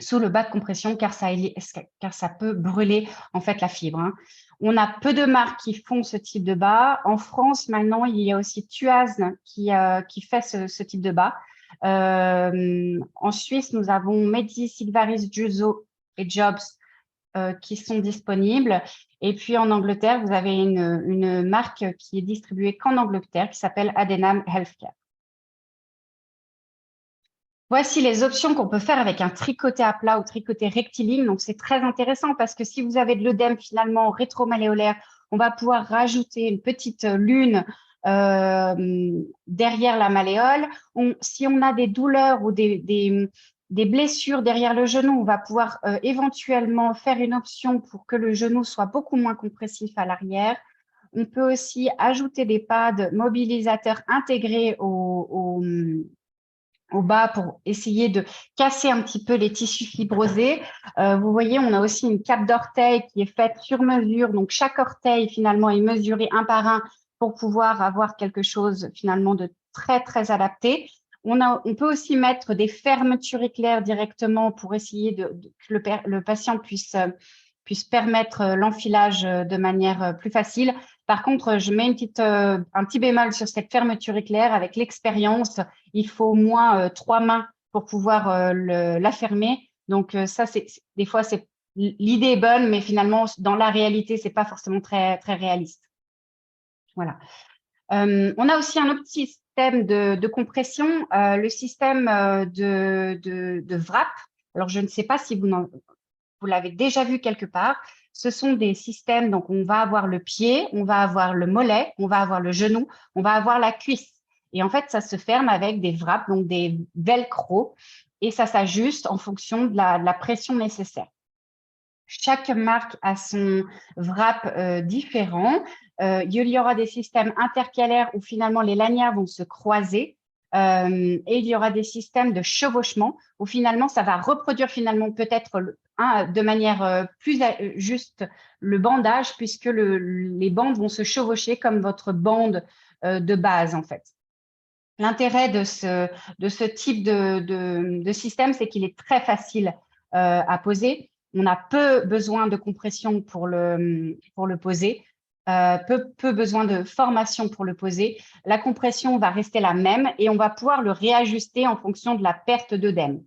sous le bas de compression car ça peut brûler en fait la fibre. Hein. On a peu de marques qui font ce type de bas. En France, maintenant, il y a aussi Tuaz qui fait ce type de bas. En Suisse, nous avons Medi, Sigvaris, Juzo et Jobs qui sont disponibles. Et puis en Angleterre, vous avez une marque qui est distribuée qu'en Angleterre qui s'appelle Adenham Healthcare. Voici les options qu'on peut faire avec un tricoté à plat ou tricoté rectiligne. Donc, c'est très intéressant parce que si vous avez de l'œdème finalement rétromalléolaire, on va pouvoir rajouter une petite lune derrière la malléole. Si on a des douleurs ou des blessures derrière le genou, on va pouvoir éventuellement faire une option pour que le genou soit beaucoup moins compressif à l'arrière. On peut aussi ajouter des pads mobilisateurs intégrés au bas pour essayer de casser un petit peu les tissus fibrosés. Vous voyez, on a aussi une cape d'orteil qui est faite sur mesure. Donc, chaque orteil, finalement, est mesuré un par un pour pouvoir avoir quelque chose, finalement, de très, très adapté. On peut aussi mettre des fermetures éclair directement pour essayer que le patient puisse permettre l'enfilage de manière plus facile. Par contre, je mets un petit bémol sur cette fermeture éclair. Avec l'expérience, il faut au moins 3 mains pour pouvoir la fermer. Donc, ça, des fois, l'idée est bonne, mais finalement, dans la réalité, ce n'est pas forcément très, très réaliste. Voilà. On a aussi un autre système de compression, le système de VRAP. Alors, je ne sais pas si vous l'avez déjà vu quelque part. Ce sont des systèmes, donc on va avoir le pied, on va avoir le mollet, on va avoir le genou, on va avoir la cuisse. Et en fait, ça se ferme avec des wraps, donc des velcro, et ça s'ajuste en fonction de la pression nécessaire. Chaque marque a son wrap différent. Il y aura des systèmes intercalaires où finalement les lanières vont se croiser. Et il y aura des systèmes de chevauchement où finalement, ça va reproduire finalement peut-être de manière plus juste le bandage, puisque les bandes vont se chevaucher comme votre bande de base en fait. L'intérêt de ce type de système, c'est qu'il est très facile à poser. On a peu besoin de compression pour le poser, peu besoin de formation pour le poser. La compression va rester la même et on va pouvoir le réajuster en fonction de la perte d'œdème.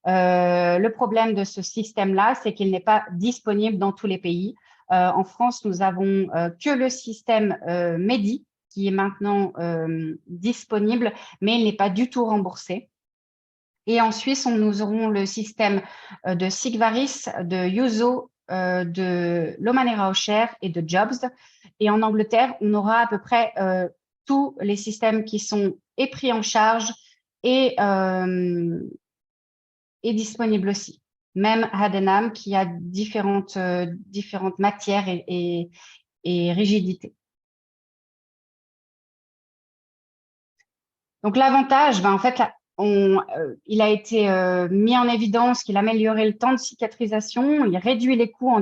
Le problème de ce système-là, c'est qu'il n'est pas disponible dans tous les pays. En France, nous avons que le système Medi, qui est maintenant disponible, mais il n'est pas du tout remboursé. Et en Suisse, nous aurons le système de Sigvaris, de Yuzo, de l'Omanera Osher et de Jobs. Et en Angleterre, on aura à peu près tous les systèmes qui sont pris en charge et disponibles aussi. Même Hadenham qui a différentes matières et rigidités. Donc, l'avantage, en fait, il a été mis en évidence qu'il améliorait le temps de cicatrisation, il réduit les coûts en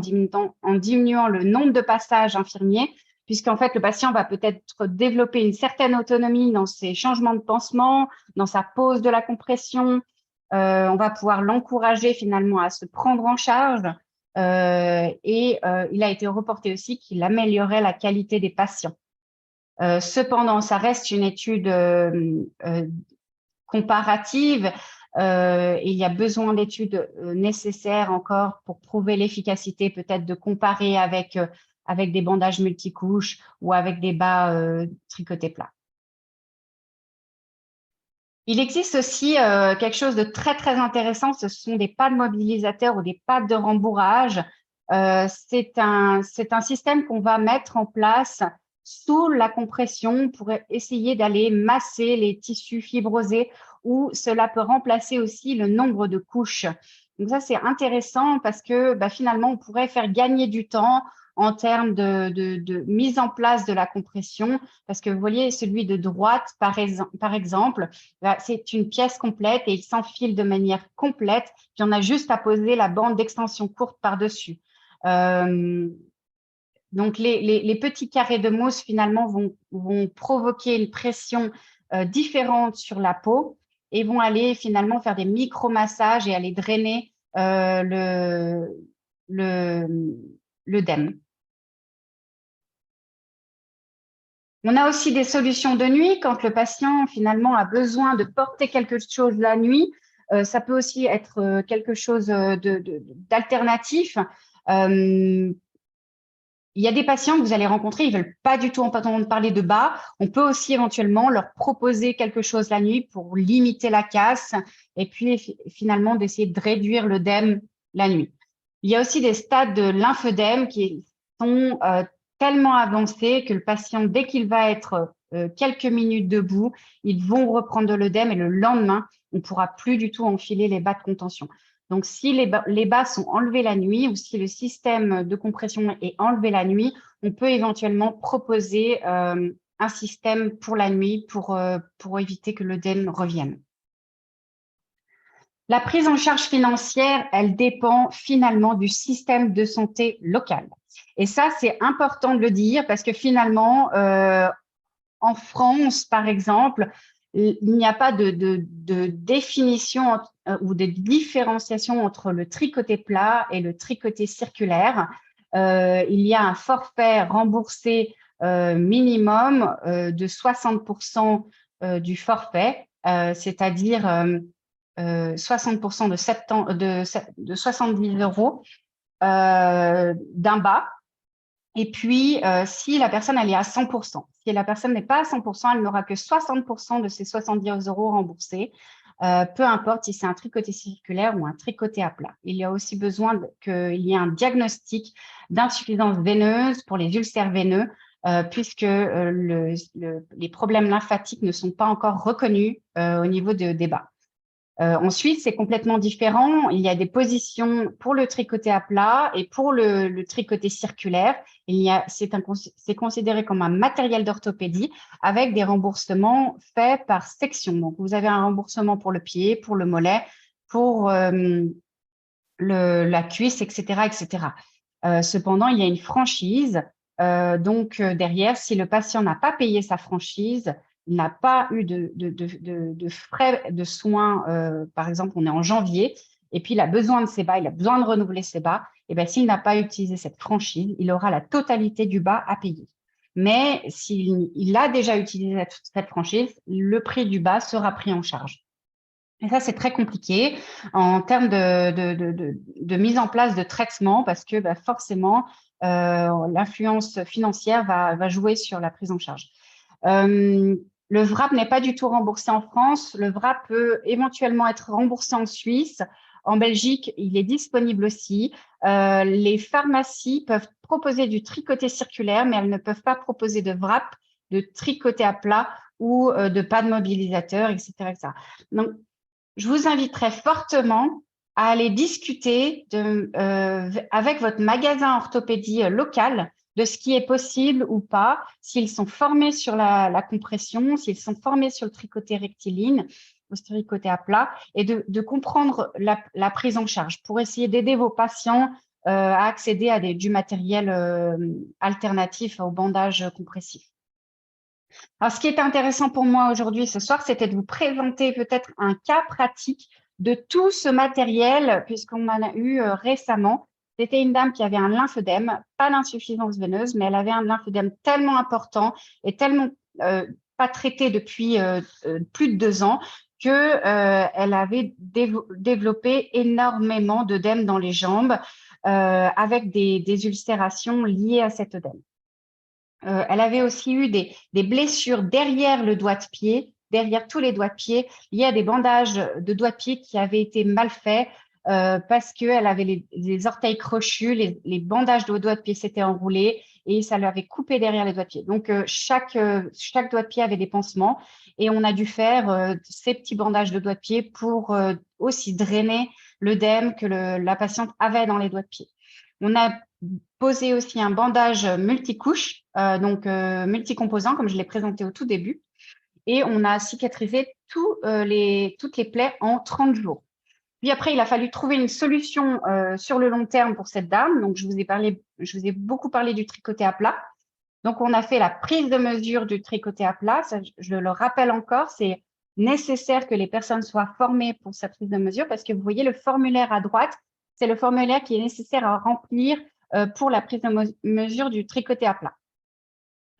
diminuant le nombre de passages infirmiers, puisqu'en fait, le patient va peut-être développer une certaine autonomie dans ses changements de pansement, dans sa pose de la compression. On va pouvoir l'encourager finalement à se prendre en charge. Il a été reporté aussi qu'il améliorait la qualité des patients. Cependant, ça reste une étude comparative. Il y a besoin d'études nécessaires encore pour prouver l'efficacité, peut-être de comparer avec des bandages multicouches ou avec des bas tricotés plats. Il existe aussi quelque chose de très, très intéressant, ce sont des pads mobilisateurs ou des pads de rembourrage. C'est un système qu'on va mettre en place sous la compression pour essayer d'aller masser les tissus fibrosés, ou cela peut remplacer aussi le nombre de couches. Donc ça, c'est intéressant parce que finalement, on pourrait faire gagner du temps en termes de mise en place de la compression, parce que vous voyez, celui de droite, par exemple, c'est une pièce complète et il s'enfile de manière complète, puis on a juste à poser la bande d'extension courte par-dessus. Donc, les petits carrés de mousse, finalement, vont provoquer une pression différente sur la peau et vont aller finalement faire des micro-massages et aller drainer l'œdème. On a aussi des solutions de nuit quand le patient finalement a besoin de porter quelque chose la nuit. Ça peut aussi être quelque chose d'alternatif. Il y a des patients que vous allez rencontrer, ils ne veulent pas du tout entendre parler de bas. On peut aussi éventuellement leur proposer quelque chose la nuit pour limiter la casse et puis finalement d'essayer de réduire l'œdème la nuit. Il y a aussi des stades de lymphœdème qui sont tellement avancés que le patient, dès qu'il va être quelques minutes debout, ils vont reprendre de l'œdème et le lendemain, on ne pourra plus du tout enfiler les bas de contention. Donc, si les bas sont enlevés la nuit ou si le système de compression est enlevé la nuit, on peut éventuellement proposer un système pour la nuit pour éviter que l'œdème revienne. La prise en charge financière, elle dépend finalement du système de santé local. Et ça, c'est important de le dire parce que finalement, en France, par exemple, il n'y a pas de définition ou de différenciation entre le tricoté plat et le tricoté circulaire. Il y a un forfait remboursé minimum de 60% du forfait, c'est-à-dire 60% de 70 € d'un bas. Et puis, si la personne elle est à 100%, si la personne n'est pas à 100%, elle n'aura que 60% de ces 70 € remboursés, peu importe si c'est un tricoté circulaire ou un tricoté à plat. Il y a aussi besoin qu'il y ait un diagnostic d'insuffisance veineuse pour les ulcères veineux, puisque les problèmes lymphatiques ne sont pas encore reconnus au niveau des bas. Ensuite, c'est complètement différent. Il y a des positions pour le tricoté à plat et pour le tricoté circulaire. C'est considéré comme un matériel d'orthopédie avec des remboursements faits par section. Donc, vous avez un remboursement pour le pied, pour le mollet, pour la cuisse, etc., etc. Cependant, il y a une franchise. Derrière, si le patient n'a pas payé sa franchise, il n'a pas eu de frais de soins, par exemple, on est en janvier, et puis il a besoin de ses bas, il a besoin de renouveler ses bas, et bien s'il n'a pas utilisé cette franchise, il aura la totalité du bas à payer. Mais s'il a déjà utilisé cette franchise, le prix du bas sera pris en charge. Et ça, c'est très compliqué en termes de mise en place de traitement parce que forcément, l'influence financière va jouer sur la prise en charge. Le VRAP n'est pas du tout remboursé en France. Le VRAP peut éventuellement être remboursé en Suisse. En Belgique, il est disponible aussi. Les pharmacies peuvent proposer du tricoté circulaire, mais elles ne peuvent pas proposer de VRAP, de tricoté à plat ou de pas de mobilisateur, etc., etc. Donc, je vous inviterai fortement à aller discuter avec votre magasin orthopédie local de ce qui est possible ou pas, s'ils sont formés sur la compression, s'ils sont formés sur le tricoté rectiligne, ou le tricoté à plat, et de comprendre la prise en charge pour essayer d'aider vos patients à accéder à du matériel alternatif au bandage compressif. Alors, ce qui est intéressant pour moi aujourd'hui, ce soir, c'était de vous présenter peut-être un cas pratique de tout ce matériel, puisqu'on en a eu récemment. C'était une dame qui avait un lymphodème, pas d'insuffisance veineuse, mais elle avait un lymphodème tellement important et tellement pas traité depuis plus de 2 ans qu'elle avait développé énormément d'œdème dans les jambes avec des ulcérations liées à cet œdème. Elle avait aussi eu des blessures derrière le doigt de pied, derrière tous les doigts de pied. Il y a des bandages de doigts de pied qui avaient été mal faits parce qu'elle avait les orteils crochus, les bandages de doigts de pied s'étaient enroulés et ça lui avait coupé derrière les doigts de pied. Donc, chaque doigt de pied avait des pansements et on a dû faire ces petits bandages de doigts de pied pour aussi drainer l'œdème que la patiente avait dans les doigts de pied. On a posé aussi un bandage multicouche, multicomposant, comme je l'ai présenté au tout début. Et on a cicatrisé toutes les plaies en 30 jours. Puis après, il a fallu trouver une solution sur le long terme pour cette dame. Donc, je vous ai beaucoup parlé du tricoté à plat. Donc, on a fait la prise de mesure du tricoté à plat. Ça, je le rappelle encore, c'est nécessaire que les personnes soient formées pour cette prise de mesure parce que vous voyez le formulaire à droite, c'est le formulaire qui est nécessaire à remplir pour la prise de mesure du tricoté à plat.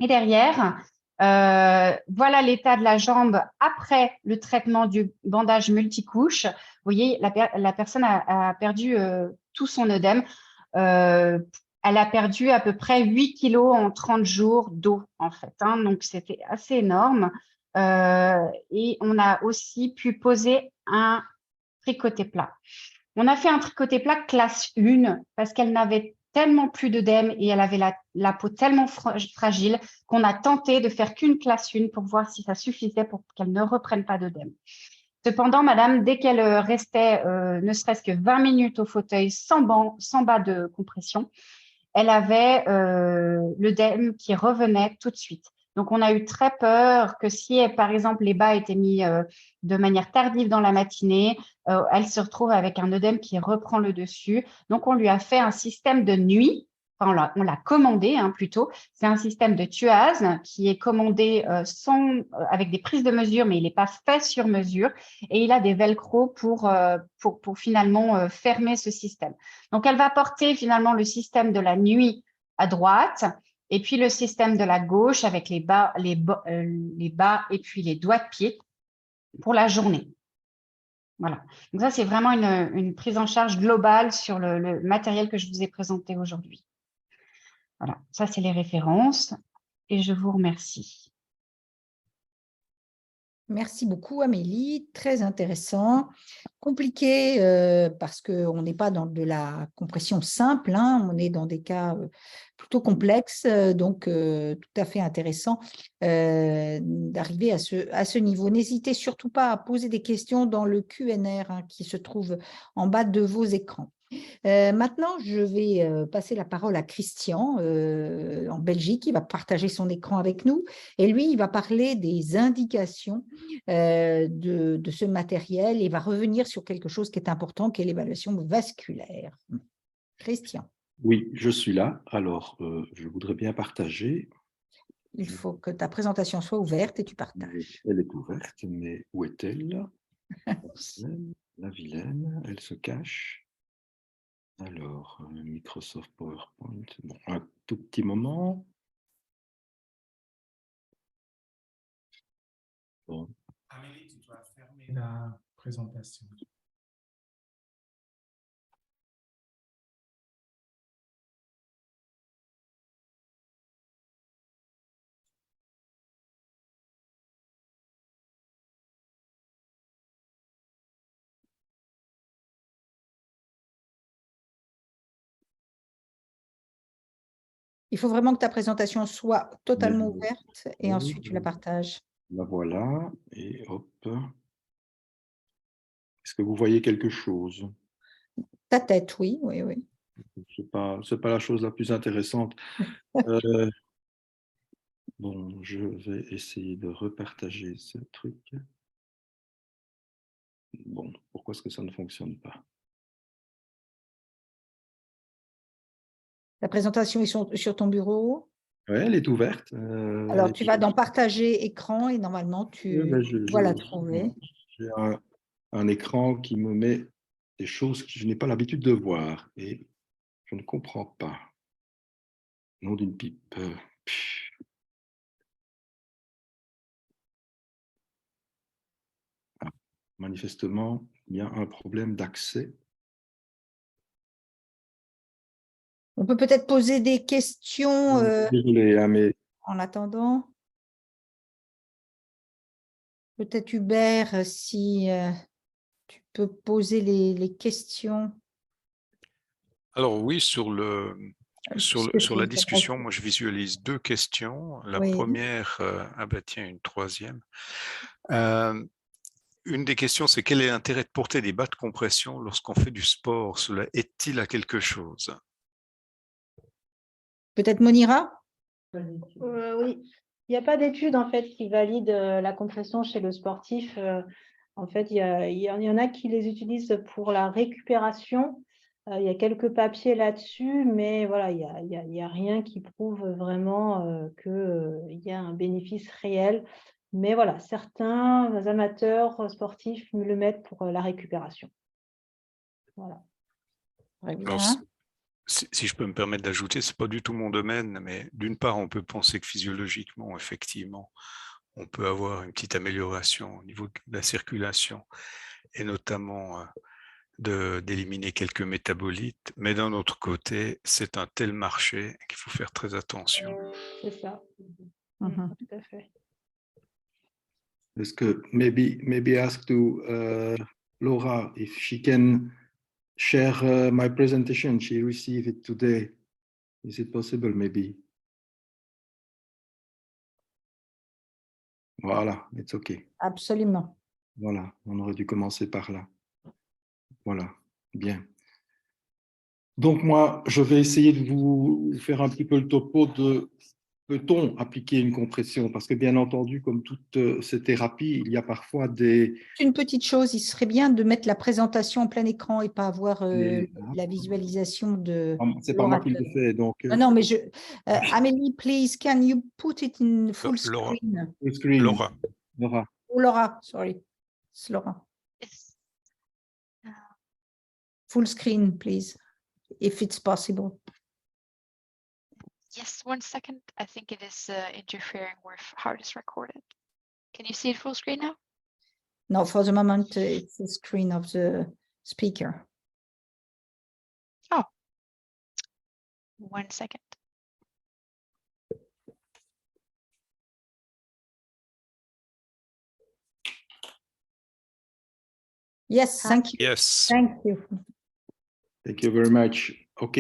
Et derrière, voilà l'état de la jambe après le traitement du bandage multicouche. Vous voyez, la personne a perdu tout son œdème. Elle a perdu à peu près 8 kilos en 30 jours d'eau, en fait. Donc, c'était assez énorme. Et on a aussi pu poser un tricoté plat. On a fait un tricoté plat classe 1 parce qu'elle n'avait tellement plus d'œdème et elle avait la peau tellement fragile qu'on a tenté de faire qu'une classe 1 pour voir si ça suffisait pour qu'elle ne reprenne pas d'œdème. Cependant, madame, dès qu'elle restait ne serait-ce que 20 minutes au fauteuil sans bas de compression, elle avait l'œdème qui revenait tout de suite. Donc, on a eu très peur que si, par exemple, les bas étaient mis de manière tardive dans la matinée, elle se retrouve avec un œdème qui reprend le dessus. Donc, on lui a fait un système de nuit. Enfin, on l'a commandé plutôt. C'est un système de tuase qui est commandé avec des prises de mesure, mais il n'est pas fait sur mesure. Et il a des velcro pour finalement fermer ce système. Donc, elle va porter finalement le système de la nuit à droite et puis le système de la gauche avec les bas et puis les doigts de pied pour la journée. Voilà. Donc, ça, c'est vraiment une prise en charge globale sur le matériel que je vous ai présenté aujourd'hui. Voilà, ça, c'est les références et je vous remercie. Merci beaucoup, Amélie. Très intéressant. Compliqué parce qu'on n'est pas dans de la compression simple, hein, on est dans des cas plutôt complexes, donc tout à fait intéressant d'arriver à ce niveau. N'hésitez surtout pas à poser des questions dans le Q&A qui se trouve en bas de vos écrans. Maintenant, je vais passer la parole à Christian en Belgique. Il va partager son écran avec nous et lui, il va parler des indications de ce matériel et va revenir sur quelque chose qui est important, qui est l'évaluation vasculaire. Christian. Oui, je suis là. Alors, je voudrais bien partager. Il faut que ta présentation soit ouverte et tu partages. Elle est ouverte, mais où est-elle? La vilaine, elle se cache. Alors, Microsoft PowerPoint, bon, un tout petit moment. Bon. Amélie, tu dois fermer la présentation. Il faut vraiment que ta présentation soit totalement ouverte et Oui, ensuite tu la partages. la voilà, et hop. Est-ce que vous voyez quelque chose? Ta tête, oui, oui, oui. C'est pas la chose la plus intéressante. Bon, je vais essayer de repartager ce truc. Bon, pourquoi est-ce que ça ne fonctionne pas? La présentation est sur ton bureau. Oui, elle est ouverte. Alors, tu vas dans partager écran et normalement, tu dois la trouver. J'ai un écran qui me met des choses que je n'ai pas l'habitude de voir et je ne comprends pas. Nom d'une pipe. Ah, manifestement, il y a un problème d'accès. On peut peut-être poser des questions Désolé, hein, mais en attendant. Peut-être Hubert, si tu peux poser les questions. Alors oui, sur la discussion, moi je visualise deux questions. La Oui. première, ah ben tiens, une troisième. Une des questions, c'est quel est l'intérêt de porter des bas de compression lorsqu'on fait du sport? Cela est-il à quelque chose? Peut-être Monira? Oui, il n'y a pas d'études en fait qui valident la compression chez le sportif. En fait, il y en a qui les utilisent pour la récupération. Il y a quelques papiers là-dessus, mais voilà, il y a rien qui prouve vraiment qu'il y a un bénéfice réel. Mais voilà, certains amateurs sportifs le mettent pour la récupération. Voilà. Très Alors, bien. si je peux me permettre d'ajouter, c'est pas du tout mon domaine, mais d'une part, on peut penser que physiologiquement, effectivement, on peut avoir une petite amélioration au niveau de la circulation et notamment d'éliminer quelques métabolites. Mais d'un autre côté, c'est un tel marché qu'il faut faire très attention. C'est ça. Tout à fait. est-ce que maybe ask to Laura if she can share my presentation. She received it today. Is it possible, maybe? Voilà, it's okay. Absolument. Voilà, on aurait dû commencer par là. Voilà, bien. Donc moi, je vais essayer de vous faire un petit peu le topo de peut-on appliquer une compression? Parce que bien entendu, comme toutes ces thérapies, il y a parfois des... Une petite chose, il serait bien de mettre la présentation en plein écran et pas avoir la visualisation de C'est pas moi qui l'orateur. le fais, donc... Non, mais Amélie, please, can you put it in full Laura. screen? full screen. Laura. Laura. Oh, Laura, sorry. It's Laura. Yes. Full screen, please, if it's possible. Yes, 1 second. I think it is interfering with how it is recorded. Can you see it full screen now? No, for the moment, it's the screen of the speaker. Oh. 1 second. Yes, thank you. Yes. Thank you. Thank you very much. OK.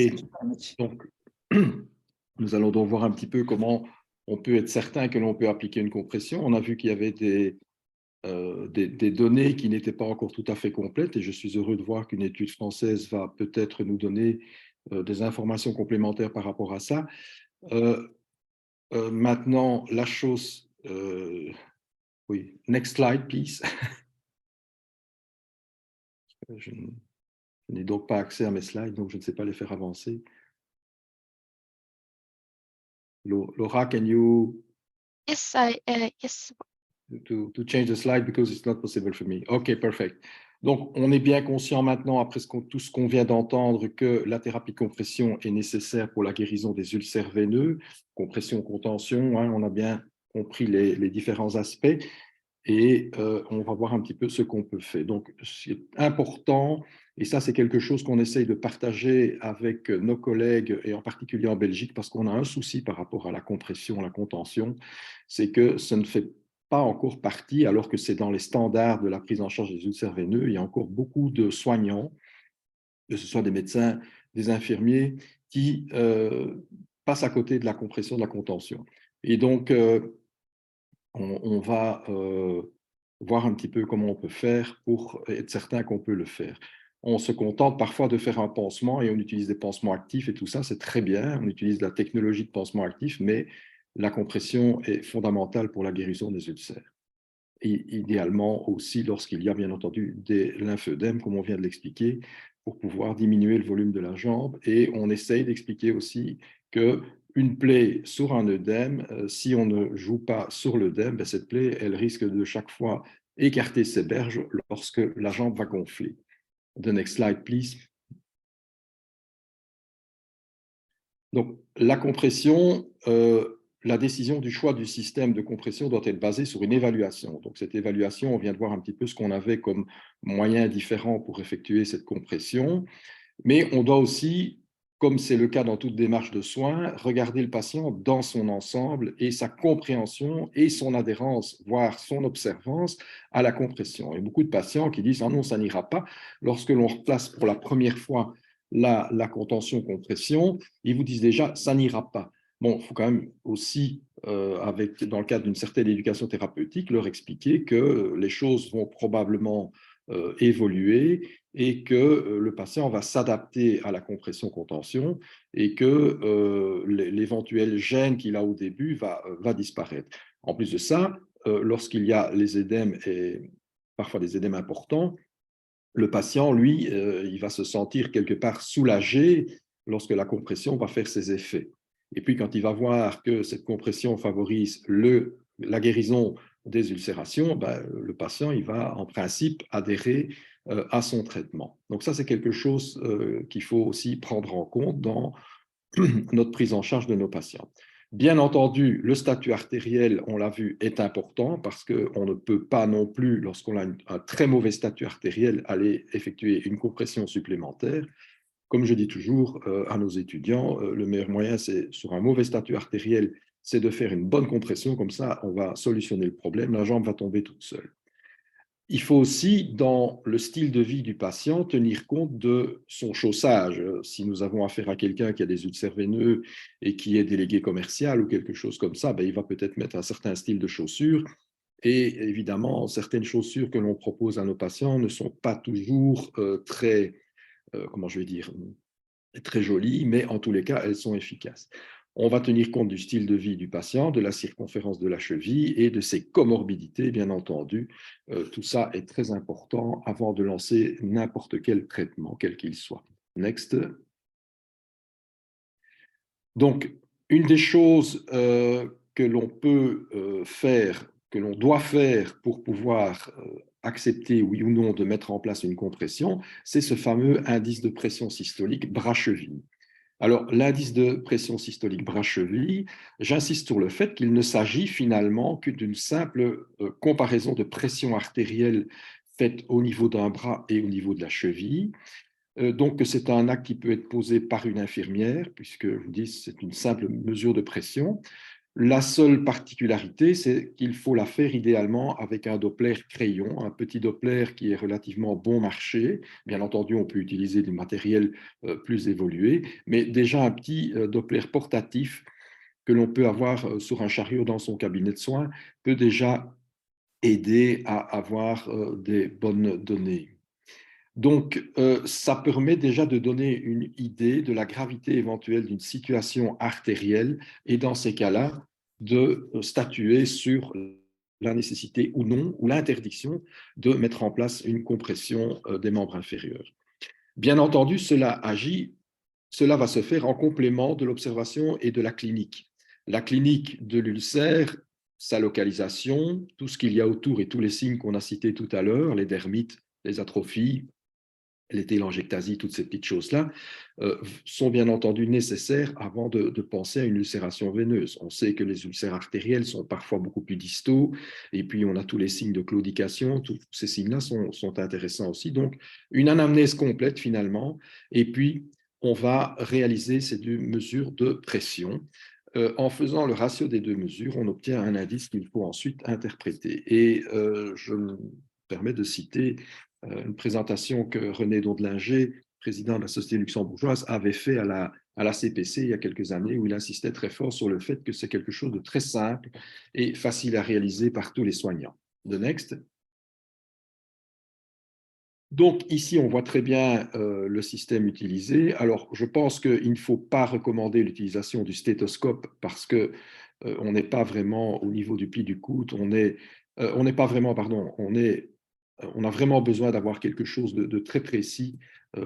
Donc, nous allons donc voir un petit peu comment on peut être certain que l'on peut appliquer une compression. On a vu qu'il y avait des données qui n'étaient pas encore tout à fait complètes et je suis heureux de voir qu'une étude française va peut-être nous donner des informations complémentaires par rapport à ça. Maintenant, la chose... oui, next slide, please. Je n'ai donc pas accès à mes slides, donc je ne sais pas les faire avancer. Laura, can you... Yes, yes. To change the slide because it's not possible for me. OK, perfect. Donc, on est bien conscient maintenant, après tout ce qu'on vient d'entendre, que la thérapie de compression est nécessaire pour la guérison des ulcères veineux, compression, contention, hein, on a bien compris les différents aspects et on va voir un petit peu ce qu'on peut faire. Donc, c'est important, et ça, c'est quelque chose qu'on essaye de partager avec nos collègues, et en particulier en Belgique, parce qu'on a un souci par rapport à la compression, la contention, c'est que ça ne fait pas encore partie, alors que c'est dans les standards de la prise en charge des ulcères veineux. Il y a encore beaucoup de soignants, que ce soit des médecins, des infirmiers, qui passent à côté de la compression, de la contention. Et donc, on va voir un petit peu comment on peut faire pour être certain qu'on peut le faire. On se contente parfois de faire un pansement et on utilise des pansements actifs et tout ça, c'est très bien. On utilise la technologie de pansement actif, mais la compression est fondamentale pour la guérison des ulcères. Et idéalement aussi lorsqu'il y a bien entendu des lymphœdèmes, comme on vient de l'expliquer, pour pouvoir diminuer le volume de la jambe. Et on essaye d'expliquer aussi qu'une plaie sur un œdème, si on ne joue pas sur l'œdème, ben cette plaie, elle risque de chaque fois écarter ses berges lorsque la jambe va gonfler. The next slide, please. Donc, la compression, la décision du choix du système de compression doit être basée sur une évaluation. Donc, cette évaluation, on vient de voir un petit peu ce qu'on avait comme moyens différents pour effectuer cette compression. Mais on doit aussi, comme c'est le cas dans toute démarche de soins, regarder le patient dans son ensemble et sa compréhension et son adhérence, voire son observance à la compression. Il y a beaucoup de patients qui disent « Ah non, ça n'ira pas ». Lorsque l'on replace pour la première fois la contention-compression, ils vous disent déjà « ça n'ira pas ». Bon, il faut quand même aussi, dans le cadre d'une certaine éducation thérapeutique, leur expliquer que les choses vont probablement évoluer et que le patient va s'adapter à la compression-contention et que l'éventuel gêne qu'il a au début va disparaître. En plus de ça, lorsqu'il y a les œdèmes et parfois des œdèmes importants, le patient, lui, il va se sentir quelque part soulagé lorsque la compression va faire ses effets. Et puis, quand il va voir que cette compression favorise la guérison des ulcérations, ben, le patient, il va en principe adhérer à son traitement. Donc ça, c'est quelque chose qu'il faut aussi prendre en compte dans notre prise en charge de nos patients. Bien entendu, le statut artériel, on l'a vu, est important parce qu'on ne peut pas non plus, lorsqu'on a un très mauvais statut artériel, aller effectuer une compression supplémentaire. Comme je dis toujours à nos étudiants, le meilleur moyen, c'est sur un mauvais statut artériel, c'est de faire une bonne compression, comme ça, on va solutionner le problème, la jambe va tomber toute seule. Il faut aussi, dans le style de vie du patient, tenir compte de son chaussage. Si nous avons affaire à quelqu'un qui a des ulcères veineux et qui est délégué commercial ou quelque chose comme ça, ben, il va peut-être mettre un certain style de chaussures. Et évidemment, certaines chaussures que l'on propose à nos patients ne sont pas toujours très, comment je vais dire, très jolies, mais en tous les cas, elles sont efficaces. On va tenir compte du style de vie du patient, de la circonférence de la cheville et de ses comorbidités, bien entendu. Tout ça est très important avant de lancer n'importe quel traitement, quel qu'il soit. Next. Donc, une des choses que l'on peut faire, que l'on doit faire pour pouvoir accepter, oui ou non, de mettre en place une compression, c'est ce fameux indice de pression systolique bras-cheville. Alors, l'indice de pression systolique bras-cheville, j'insiste sur le fait qu'il ne s'agit finalement que d'une simple comparaison de pression artérielle faite au niveau d'un bras et au niveau de la cheville. Donc, c'est un acte qui peut être posé par une infirmière, puisque je vous dis, c'est une simple mesure de pression. La seule particularité, c'est qu'il faut la faire idéalement avec un Doppler crayon, un petit Doppler qui est relativement bon marché. Bien entendu, on peut utiliser du matériel plus évolué, mais déjà un petit Doppler portatif que l'on peut avoir sur un chariot dans son cabinet de soins peut déjà aider à avoir des bonnes données. Donc, ça permet déjà de donner une idée de la gravité éventuelle d'une situation artérielle et dans ces cas-là, de statuer sur la nécessité ou non, ou l'interdiction de mettre en place une compression des membres inférieurs. Bien entendu, cela va se faire en complément de l'observation et de la clinique. La clinique de l'ulcère, sa localisation, tout ce qu'il y a autour et tous les signes qu'on a cités tout à l'heure, les dermites, les atrophies, les télangiectasies, toutes ces petites choses-là, sont bien entendu nécessaires avant de penser à une ulcération veineuse. On sait que les ulcères artériels sont parfois beaucoup plus distaux, et puis on a tous les signes de claudication, tous ces signes-là sont intéressants aussi. Donc, une anamnèse complète finalement, et puis on va réaliser ces deux mesures de pression. En faisant le ratio des deux mesures, on obtient un indice qu'il faut ensuite interpréter. Et je me permets de citer une présentation que René Dondelinger, président de la Société luxembourgeoise, avait fait à la CPC il y a quelques années, où il insistait très fort sur le fait que c'est quelque chose de très simple et facile à réaliser par tous les soignants. The next. Donc ici, on voit très bien le système utilisé. Alors, je pense qu'il ne faut pas recommander l'utilisation du stéthoscope parce que on n'est pas vraiment au niveau du pli du coude, on a vraiment besoin d'avoir quelque chose de très précis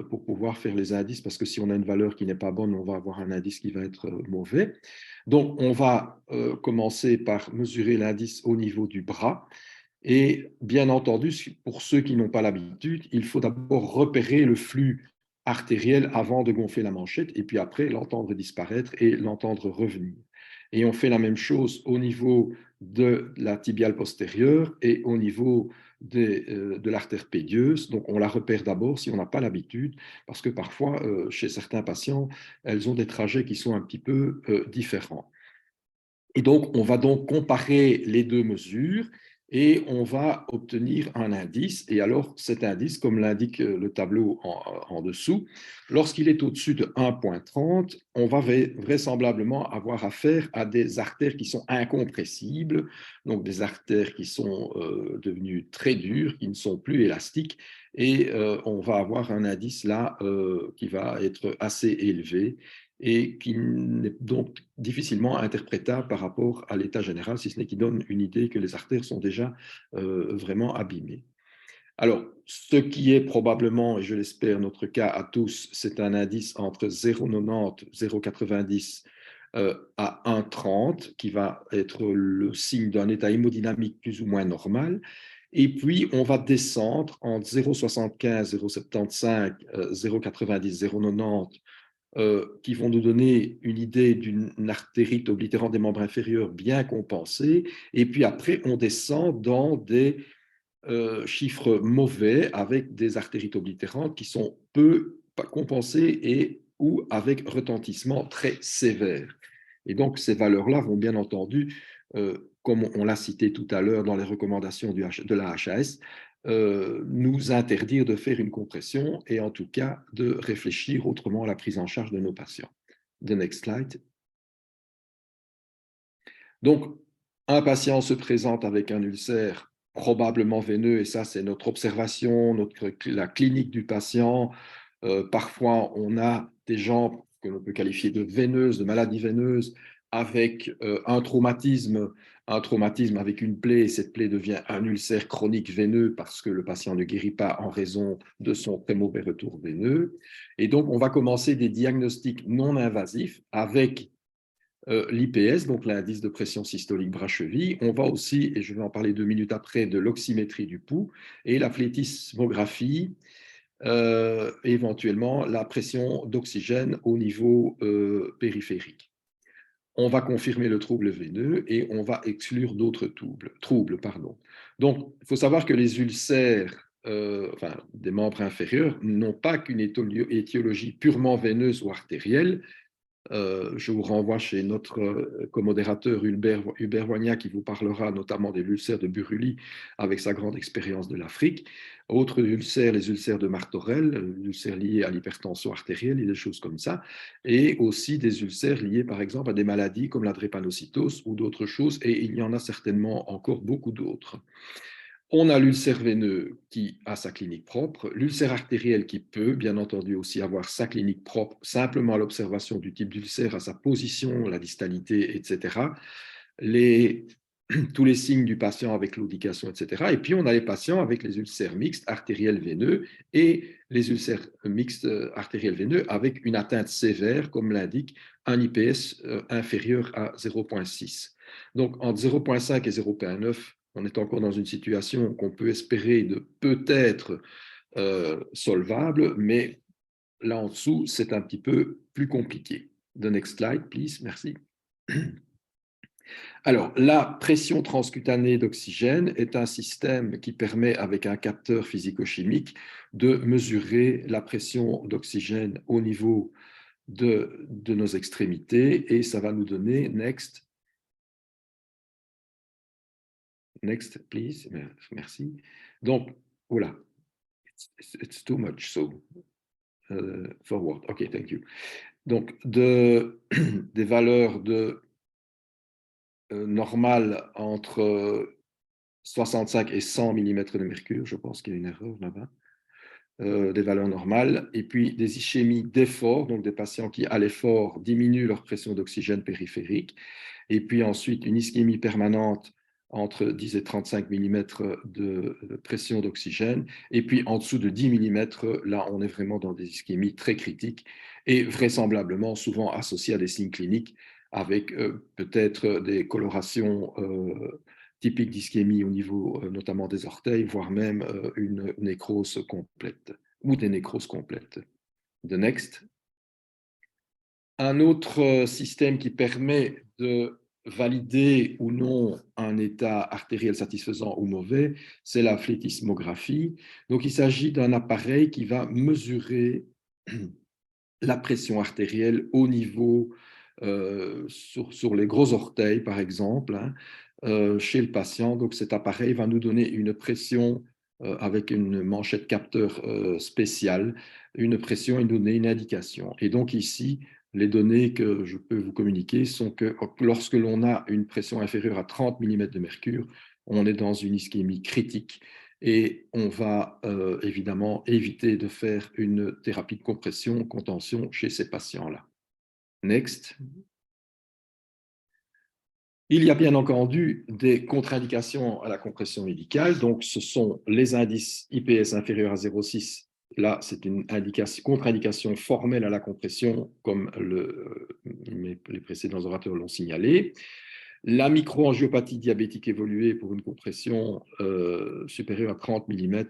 pour pouvoir faire les indices, parce que si on a une valeur qui n'est pas bonne, on va avoir un indice qui va être mauvais. Donc, on va commencer par mesurer l'indice au niveau du bras. Et bien entendu, pour ceux qui n'ont pas l'habitude, il faut d'abord repérer le flux artériel avant de gonfler la manchette, et puis après l'entendre disparaître et l'entendre revenir. Et on fait la même chose au niveau de la tibiale postérieure et au niveau de l'artère pédieuse. Donc, on la repère d'abord si on n'a pas l'habitude, parce que parfois, chez certains patients, elles ont des trajets qui sont un petit peu différents. Et donc, on va donc comparer les deux mesures et on va obtenir un indice. Et alors, cet indice, comme l'indique le tableau en dessous, lorsqu'il est au-dessus de 1,30, on va vraisemblablement avoir affaire à des artères qui sont incompressibles, donc des artères qui sont devenues très dures, qui ne sont plus élastiques, et on va avoir un indice là qui va être assez élevé et qui n'est donc difficilement interprétable par rapport à l'état général, si ce n'est qu'il donne une idée que les artères sont déjà vraiment abîmées. Alors, ce qui est probablement, et je l'espère, notre cas à tous, c'est un indice entre 0,90, 0,90 à 1,30, qui va être le signe d'un état hémodynamique plus ou moins normal. Et puis, on va descendre entre 0,75, 0,75, 0,90, 0,90, qui vont nous donner une idée d'une artérite oblitérante des membres inférieurs bien compensée. Et puis après, on descend dans des chiffres mauvais avec des artérites oblitérantes qui sont peu compensées et ou avec retentissement très sévère. Et donc, ces valeurs-là vont bien entendu, comme on l'a cité tout à l'heure dans les recommandations de la HAS, nous interdire de faire une compression et en tout cas de réfléchir autrement à la prise en charge de nos patients. The next slide. Donc, un patient se présente avec un ulcère probablement veineux, et ça, c'est notre observation, la clinique du patient. Parfois, on a des gens que l'on peut qualifier de veineuses, de maladies veineuses, avec un traumatisme avec une plaie, et cette plaie devient un ulcère chronique veineux parce que le patient ne guérit pas en raison de son très mauvais retour veineux. Et donc, on va commencer des diagnostics non invasifs avec l'IPS, donc l'indice de pression systolique bras-cheville. On va aussi, et je vais en parler 2 minutes après, de l'oxymétrie du pouls et la plétismographie, éventuellement la pression d'oxygène au niveau périphérique. On va confirmer le trouble veineux et on va exclure d'autres troubles. Donc, il faut savoir que les ulcères des membres inférieurs n'ont pas qu'une étiologie purement veineuse ou artérielle. je vous renvoie chez notre comodérateur Hubert Wagna qui vous parlera notamment des ulcères de Buruli avec sa grande expérience de l'Afrique. Autres ulcères, les ulcères de Martorell, ulcères liés à l'hypertension artérielle et des choses comme ça, et aussi des ulcères liés par exemple à des maladies comme la drépanocytose ou d'autres choses, et il y en a certainement encore beaucoup d'autres. On a l'ulcère veineux qui a sa clinique propre, l'ulcère artériel qui peut bien entendu aussi avoir sa clinique propre, simplement à l'observation du type d'ulcère, à sa position, la distalité, etc. Tous les signes du patient avec claudication, etc. Et puis on a les patients avec les ulcères mixtes artériels veineux et les ulcères mixtes artériels veineux avec une atteinte sévère, comme l'indique un IPS inférieur à 0,6. Donc entre 0,5 et 0,9, on est encore dans une situation qu'on peut espérer de peut-être solvable, mais là en dessous, c'est un petit peu plus compliqué. The next slide, please. Merci. Alors, la pression transcutanée d'oxygène est un système qui permet, avec un capteur physico-chimique, de mesurer la pression d'oxygène au niveau de nos extrémités, et ça va nous donner, next, please, merci. Donc, voilà, it's too much, so forward, ok, thank you. Donc, des valeurs de normales entre 65 et 100 mm de mercure, je pense qu'il y a une erreur là-bas, des valeurs normales, et puis des ischémies d'effort, donc des patients qui, à l'effort, diminuent leur pression d'oxygène périphérique, et puis ensuite une ischémie permanente entre 10 et 35 mm de pression d'oxygène, et puis en dessous de 10 mm, là on est vraiment dans des ischémies très critiques, et vraisemblablement souvent associées à des signes cliniques, avec peut-être des colorations typiques d'ischémie au niveau notamment des orteils, voire même une nécrose complète, ou des nécroses complètes. The next. Un autre système qui permet de valider ou non un état artériel satisfaisant ou mauvais, c'est la phlétismographie. Donc, il s'agit d'un appareil qui va mesurer la pression artérielle au niveau, sur les gros orteils, par exemple, hein, chez le patient. Donc, cet appareil va nous donner une pression avec une manchette capteur spéciale, une pression et nous donner une indication. Et donc, ici, les données que je peux vous communiquer sont que lorsque l'on a une pression inférieure à 30 mm de mercure, on est dans une ischémie critique et on va évidemment éviter de faire une thérapie de compression, contention chez ces patients-là. Next. Il y a bien entendu des contre-indications à la compression médicale, donc ce sont les indices IPS inférieurs à 0,6. Là, c'est une contre-indication formelle à la compression, comme les précédents orateurs l'ont signalé. La microangiopathie diabétique évoluée pour une compression supérieure à 30 mm.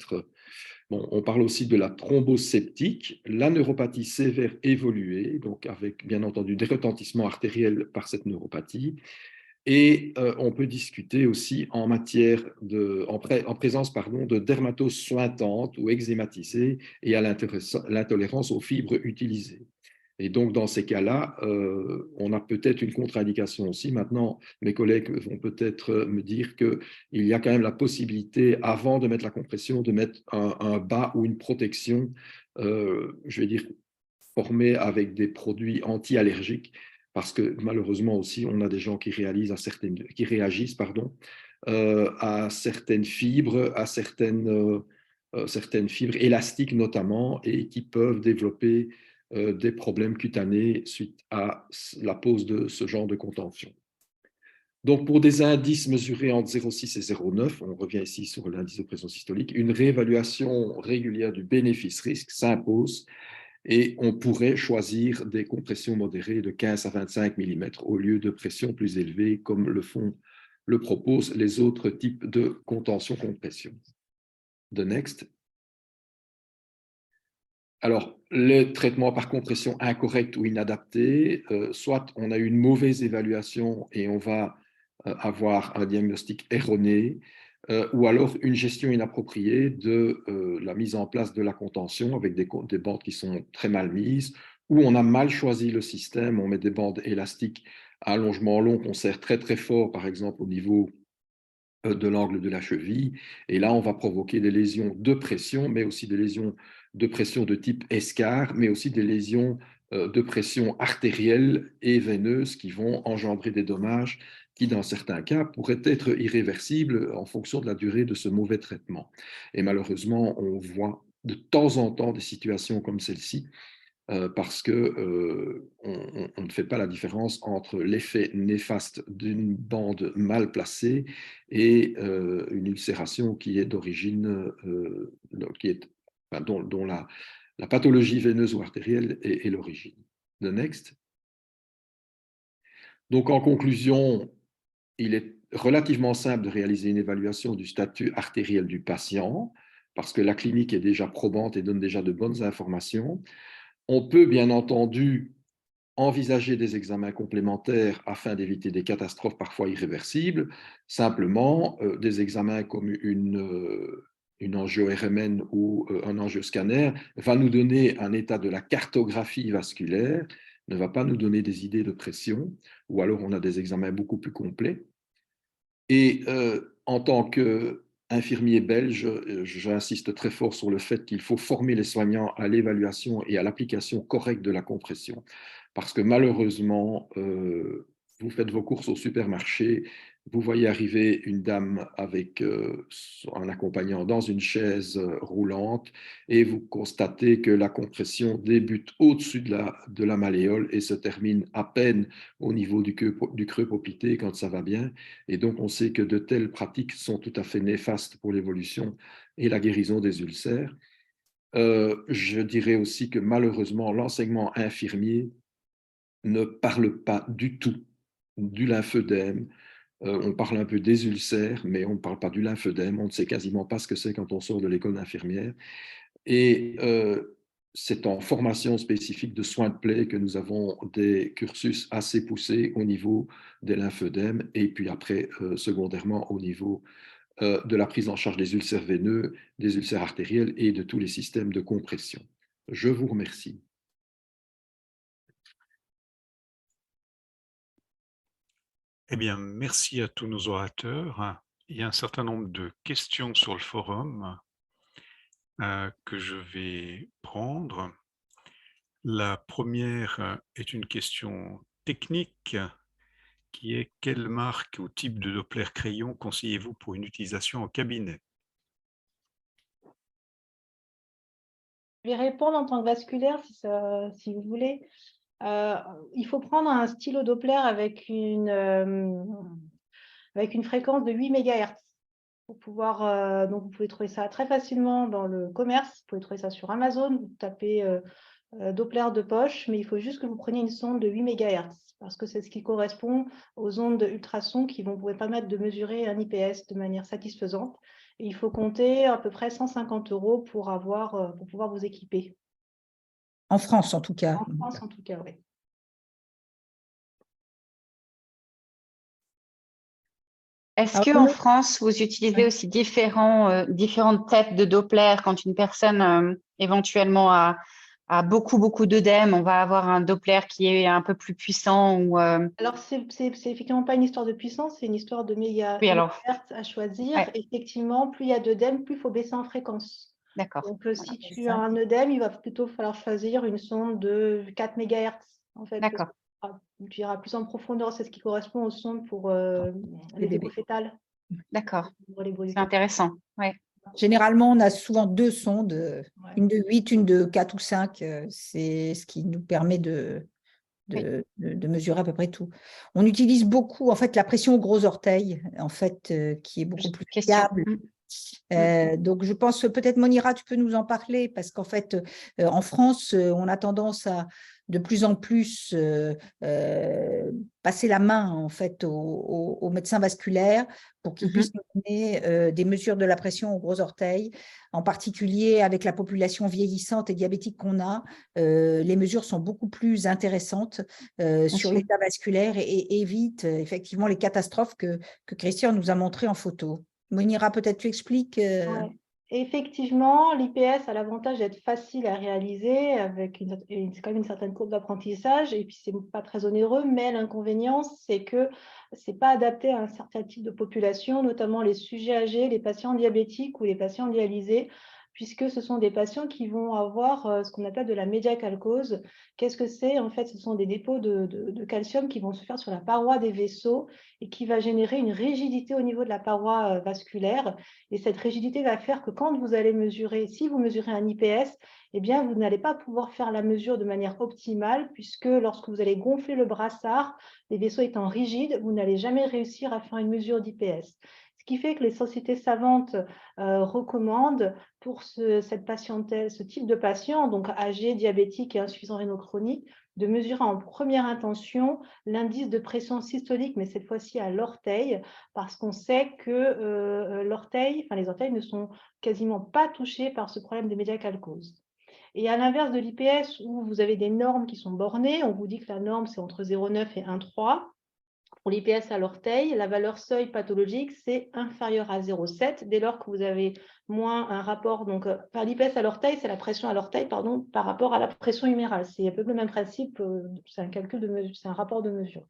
Bon, on parle aussi de la thrombose septique, la neuropathie sévère évoluée, donc avec bien entendu des retentissements artériels par cette neuropathie. Et on peut discuter aussi en présence de dermatose sointante ou eczématisée et à l'intolérance aux fibres utilisées. Et donc, dans ces cas-là, on a peut-être une contre-indication aussi. Maintenant, mes collègues vont peut-être me dire qu'il y a quand même la possibilité, avant de mettre la compression, de mettre un bas ou une protection, je vais dire, formée avec des produits anti-allergiques, parce que malheureusement aussi, on a des gens qui réagissent à certaines fibres, à certaines fibres élastiques notamment, et qui peuvent développer des problèmes cutanés suite à la pose de ce genre de contention. Donc, pour des indices mesurés entre 0,6 et 0,9, on revient ici sur l'indice de pression systolique, une réévaluation régulière du bénéfice-risque s'impose et on pourrait choisir des compressions modérées de 15 à 25 mm au lieu de pressions plus élevées comme le proposent les autres types de contention-compression. The next. Alors, le traitement par compression incorrecte ou inadapté, soit on a une mauvaise évaluation et on va avoir un diagnostic erroné, ou alors une gestion inappropriée de la mise en place de la contention avec des bandes qui sont très mal mises, où on a mal choisi le système, on met des bandes élastiques à allongement long qu'on serre très très fort, par exemple au niveau de l'angle de la cheville, et là on va provoquer des lésions de pression, mais aussi des lésions de pression de type escar, mais aussi des lésions de pression artérielle et veineuse qui vont engendrer des dommages qui, dans certains cas, pourraient être irréversibles en fonction de la durée de ce mauvais traitement. Et malheureusement, on voit de temps en temps des situations comme celle-ci, parce que on ne fait pas la différence entre l'effet néfaste d'une bande mal placée et une ulcération qui est d'origine, enfin, dont la pathologie veineuse ou artérielle est l'origine. The next. Donc, en conclusion, il est relativement simple de réaliser une évaluation du statut artériel du patient, parce que la clinique est déjà probante et donne déjà de bonnes informations. On peut bien entendu envisager des examens complémentaires afin d'éviter des catastrophes parfois irréversibles. Simplement, des examens comme une angio-RMN ou un angioscanner va nous donner un état de la cartographie vasculaire, ne va pas nous donner des idées de pression, ou alors on a des examens beaucoup plus complets. Et en tant qu'infirmier belge, j'insiste très fort sur le fait qu'il faut former les soignants à l'évaluation et à l'application correcte de la compression. Parce que malheureusement, vous faites vos courses au supermarché, vous voyez arriver une dame avec un accompagnant dans une chaise roulante et vous constatez que la compression débute au-dessus de la malléole et se termine à peine au niveau du creux poplité quand ça va bien. Et donc, on sait que de telles pratiques sont tout à fait néfastes pour l'évolution et la guérison des ulcères. Je dirais aussi que malheureusement, l'enseignement infirmier ne parle pas du tout du lymphœdème. On parle un peu des ulcères, mais on ne parle pas du lymphœdème. On ne sait quasiment pas ce que c'est quand on sort de l'école d'infirmière. Et c'est en formation spécifique de soins de plaie que nous avons des cursus assez poussés au niveau des lymphœdèmes et puis après, secondairement, au niveau de la prise en charge des ulcères veineux, des ulcères artériels et de tous les systèmes de compression. Je vous remercie. Eh bien, merci à tous nos orateurs. Il y a un certain nombre de questions sur le forum que je vais prendre. La première est une question technique qui est: quelle marque ou type de Doppler crayon conseillez-vous pour une utilisation en cabinet? Je vais répondre en tant que vasculaire, si vous voulez. Il faut prendre un stylo Doppler avec une fréquence de 8 MHz. Pour pouvoir, donc vous pouvez trouver ça très facilement dans le commerce. Vous pouvez trouver ça sur Amazon. Vous tapez Doppler de poche, mais il faut juste que vous preniez une sonde de 8 MHz parce que c'est ce qui correspond aux ondes ultrasons qui vont vous permettre de mesurer un IPS de manière satisfaisante. Et il faut compter à peu près 150 € pour pouvoir vous équiper. En France, en tout cas. En France, en tout cas, oui. Est-ce qu'en France, vous utilisez aussi différentes têtes de Doppler quand une personne éventuellement a beaucoup d'œdème, on va avoir un Doppler qui est un peu plus puissant ou Alors, c'est effectivement pas une histoire de puissance, c'est une histoire de mégahertz à choisir. Ouais. Effectivement, plus il y a d'œdème, plus il faut baisser en fréquence. D'accord. Donc, si tu as un œdème, il va plutôt falloir choisir une sonde de 4 MHz. En fait, d'accord. Tu iras plus en profondeur, c'est ce qui correspond aux sondes pour les échos fétales. D'accord. C'est intéressant. Ouais. Généralement, on a souvent deux sondes, une de 8, une de 4 ou 5. C'est ce qui nous permet de mesurer à peu près tout. On utilise beaucoup, en fait, la pression au gros orteil, en fait, qui est beaucoup plus fiable. Donc, je pense que peut-être, Monira, tu peux nous en parler, parce qu'en fait, en France, on a tendance à de plus en plus passer la main en fait aux médecins vasculaires pour qu'ils puissent nous donner des mesures de la pression au gros orteil, en particulier avec la population vieillissante et diabétique qu'on a. Les mesures sont beaucoup plus intéressantes sur l'état vasculaire et évitent effectivement les catastrophes que Christian nous a montrées en photo. Monira, peut-être tu expliques Effectivement, l'IPS a l'avantage d'être facile à réaliser avec c'est quand même une certaine courbe d'apprentissage et puis c'est pas très onéreux, mais l'inconvénient, c'est que c'est pas adapté à un certain type de population, notamment les sujets âgés, les patients diabétiques ou les patients dialysés, puisque ce sont des patients qui vont avoir ce qu'on appelle de la médiacalcose. Qu'est-ce que c'est? En fait, ce sont des dépôts de calcium qui vont se faire sur la paroi des vaisseaux et qui va générer une rigidité au niveau de la paroi vasculaire. Et cette rigidité va faire que quand vous allez mesurer, si vous mesurez un IPS, eh bien, vous n'allez pas pouvoir faire la mesure de manière optimale, puisque lorsque vous allez gonfler le brassard, les vaisseaux étant rigides, vous n'allez jamais réussir à faire une mesure d'IPS. Ce qui fait que les sociétés savantes recommandent pour cette patientèle, ce type de patient, donc âgé, diabétique et insuffisant rénal chronique, de mesurer en première intention l'indice de pression systolique, mais cette fois-ci à l'orteil, parce qu'on sait que les orteils ne sont quasiment pas touchés par ce problème de médiacalcose. Et à l'inverse de l'IPS, où vous avez des normes qui sont bornées, on vous dit que la norme, c'est entre 0,9 et 1,3. Pour l'IPS à l'orteil, la valeur seuil pathologique, c'est inférieur à 0,7 dès lors que vous avez moins un rapport. Donc, par l'IPS à l'orteil, c'est la pression à l'orteil, pardon, par rapport à la pression humérale. C'est un peu le même principe, c'est un calcul de mesure, c'est un rapport de mesure.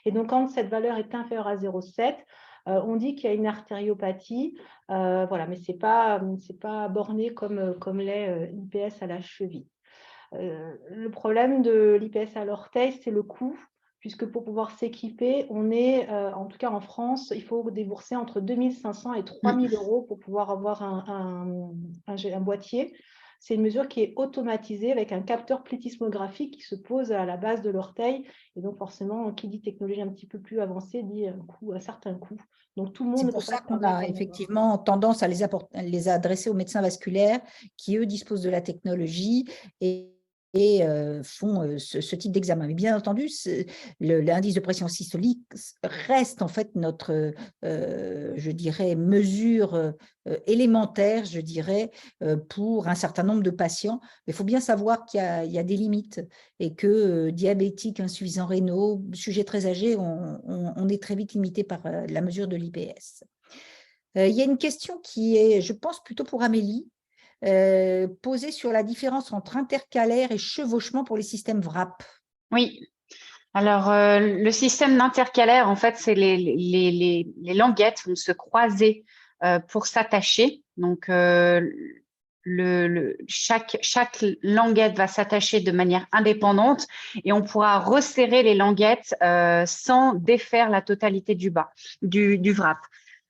Et donc, quand cette valeur est inférieure à 0,7, on dit qu'il y a une artériopathie, voilà, mais ce n'est pas borné comme l'est l'IPS à la cheville. Le problème de l'IPS à l'orteil, c'est le coût, puisque pour pouvoir s'équiper, on est, en tout cas en France, il faut débourser entre 2 500 et 3 000 euros pour pouvoir avoir un boîtier. C'est une mesure qui est automatisée avec un capteur plétismographique qui se pose à la base de l'orteil. Et donc, forcément, qui dit technologie un petit peu plus avancée dit un certain coût. Donc, tout le monde ne peut pas. C'est pour ça qu'on a effectivement tendance à les adresser aux médecins vasculaires qui, eux, disposent de la technologie et font ce type d'examen. Mais bien entendu, l'indice de pression systolique reste en fait notre, je dirais, mesure élémentaire, je dirais, pour un certain nombre de patients. Mais il faut bien savoir qu'il y a des limites et que diabétiques, insuffisants rénaux, sujets très âgés, on est très vite limité par la mesure de l'IPS. Il y a une question qui est, je pense, plutôt pour Amélie, posée sur la différence entre intercalaire et chevauchement pour les systèmes VRAP. Oui. Alors, le système d'intercalaire, en fait, c'est les languettes vont se croiser pour s'attacher. Donc, chaque languette va s'attacher de manière indépendante et on pourra resserrer les languettes sans défaire la totalité du VRAP.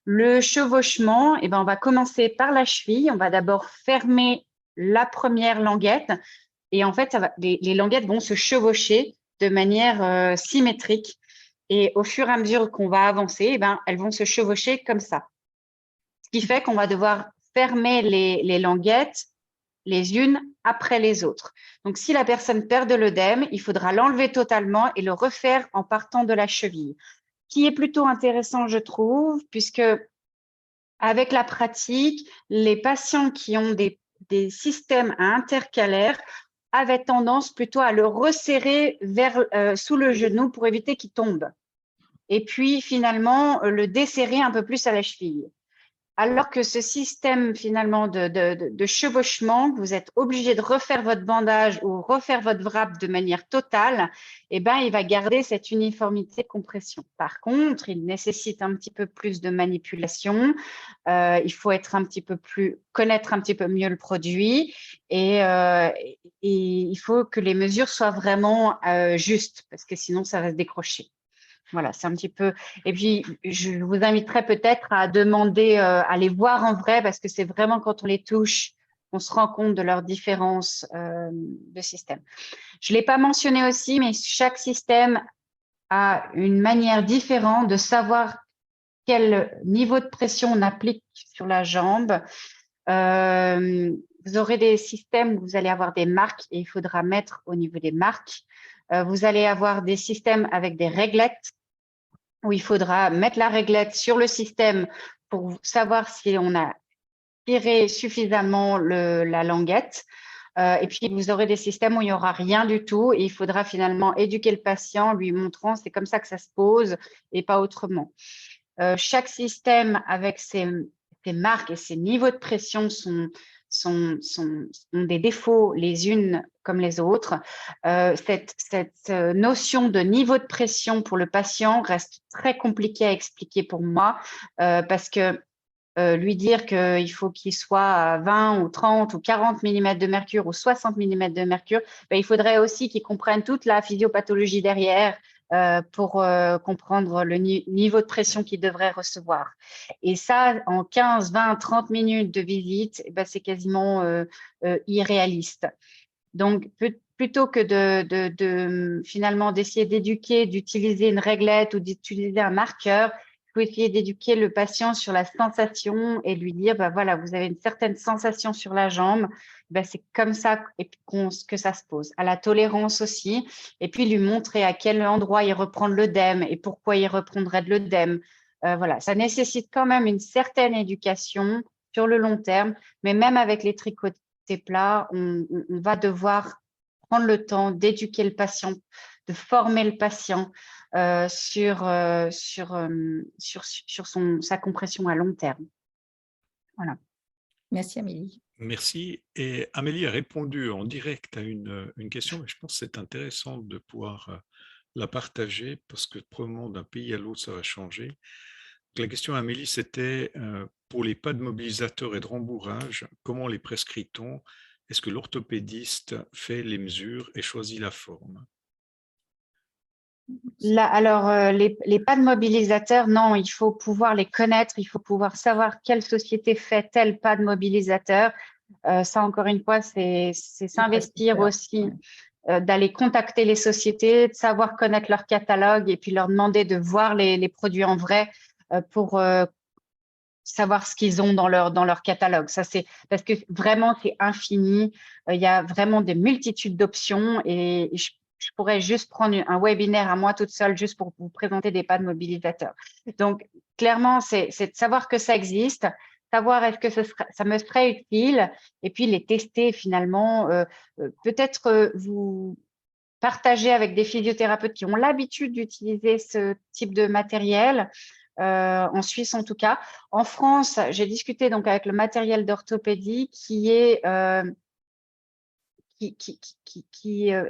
Le chevauchement, eh ben, on va commencer par la cheville. On va d'abord fermer la première languette et en fait, les languettes vont se chevaucher de manière symétrique. Et au fur et à mesure qu'on va avancer, eh ben, elles vont se chevaucher comme ça. Ce qui fait qu'on va devoir fermer les languettes les unes après les autres. Donc, si la personne perd de l'œdème, il faudra l'enlever totalement et le refaire en partant de la cheville. Qui est plutôt intéressant, je trouve, puisque avec la pratique, les patients qui ont des systèmes à intercalaire avaient tendance plutôt à le resserrer sous le genou pour éviter qu'il tombe. Et puis, finalement, le desserrer un peu plus à la cheville. Alors que ce système, finalement, de chevauchement, vous êtes obligé de refaire votre bandage ou refaire votre VRAP de manière totale, eh ben, il va garder cette uniformité de compression. Par contre, il nécessite un petit peu plus de manipulation. Il faut connaître un petit peu mieux le produit et il faut que les mesures soient vraiment justes parce que sinon, ça va se décrocher. Voilà, c'est un petit peu… Et puis, je vous inviterai peut-être à demander, à les voir en vrai, parce que c'est vraiment quand on les touche, on se rend compte de leur différence de système. Je ne l'ai pas mentionné aussi, mais chaque système a une manière différente de savoir quel niveau de pression on applique sur la jambe. Vous aurez des systèmes où vous allez avoir des marques et il faudra mettre au niveau des marques. Vous allez avoir des systèmes avec des réglettes où il faudra mettre la réglette sur le système pour savoir si on a tiré suffisamment la languette. Et puis, vous aurez des systèmes où il n'y aura rien du tout et il faudra finalement éduquer le patient, lui montrant c'est comme ça que ça se pose et pas autrement. Chaque système avec ses marques et ces niveaux de pression ont des défauts les unes comme les autres. Cette notion de niveau de pression pour le patient reste très compliquée à expliquer pour moi parce que lui dire qu'il faut qu'il soit à 20 ou 30 ou 40 mm de mercure ou 60 mm de mercure, il faudrait aussi qu'il comprenne toute la physiopathologie derrière pour comprendre le niveau de pression qu'il devrait recevoir. Et ça, en 15, 20, 30 minutes de visite, c'est quasiment irréaliste. Donc, plutôt que finalement d'essayer d'éduquer, d'utiliser une réglette ou d'utiliser un marqueur, il faut essayer d'éduquer le patient sur la sensation et lui dire, voilà, vous avez une certaine sensation sur la jambe, c'est comme ça que ça se pose. À la tolérance aussi, et puis lui montrer à quel endroit il reprend l'œdème et pourquoi il reprendrait de l'œdème. Voilà, ça nécessite quand même une certaine éducation sur le long terme, mais même avec les tricots plats, on va devoir prendre le temps d'éduquer le patient, de former le patient sur sa compression à long terme. Voilà. Merci Amélie. Merci. Et Amélie a répondu en direct à une question, mais je pense que c'est intéressant de pouvoir la partager parce que probablement d'un pays à l'autre, ça va changer. Donc, la question Amélie, c'était pour les pas de mobilisateur et de rembourrage, comment les prescrit-on? Est-ce que l'orthopédiste fait les mesures et choisit la forme? Là, alors, les pas de mobilisateur, non, il faut pouvoir les connaître, il faut pouvoir savoir quelle société fait tel pas de mobilisateur. Ça, encore une fois, c'est s'investir aussi, d'aller contacter les sociétés, de savoir connaître leur catalogue et puis leur demander de voir les produits en vrai pour savoir ce qu'ils ont dans leur catalogue. Ça, c'est parce que vraiment, c'est infini. Il y a vraiment des multitudes d'options et je pourrais juste prendre un webinaire à moi toute seule juste pour vous présenter des pas de mobilisateurs. Donc, clairement, c'est de savoir que ça existe, savoir est-ce que ça me serait utile et puis les tester finalement. Peut-être vous partager avec des physiothérapeutes qui ont l'habitude d'utiliser ce type de matériel. En Suisse en tout cas. En France, j'ai discuté donc avec le matériel d'orthopédie qui est un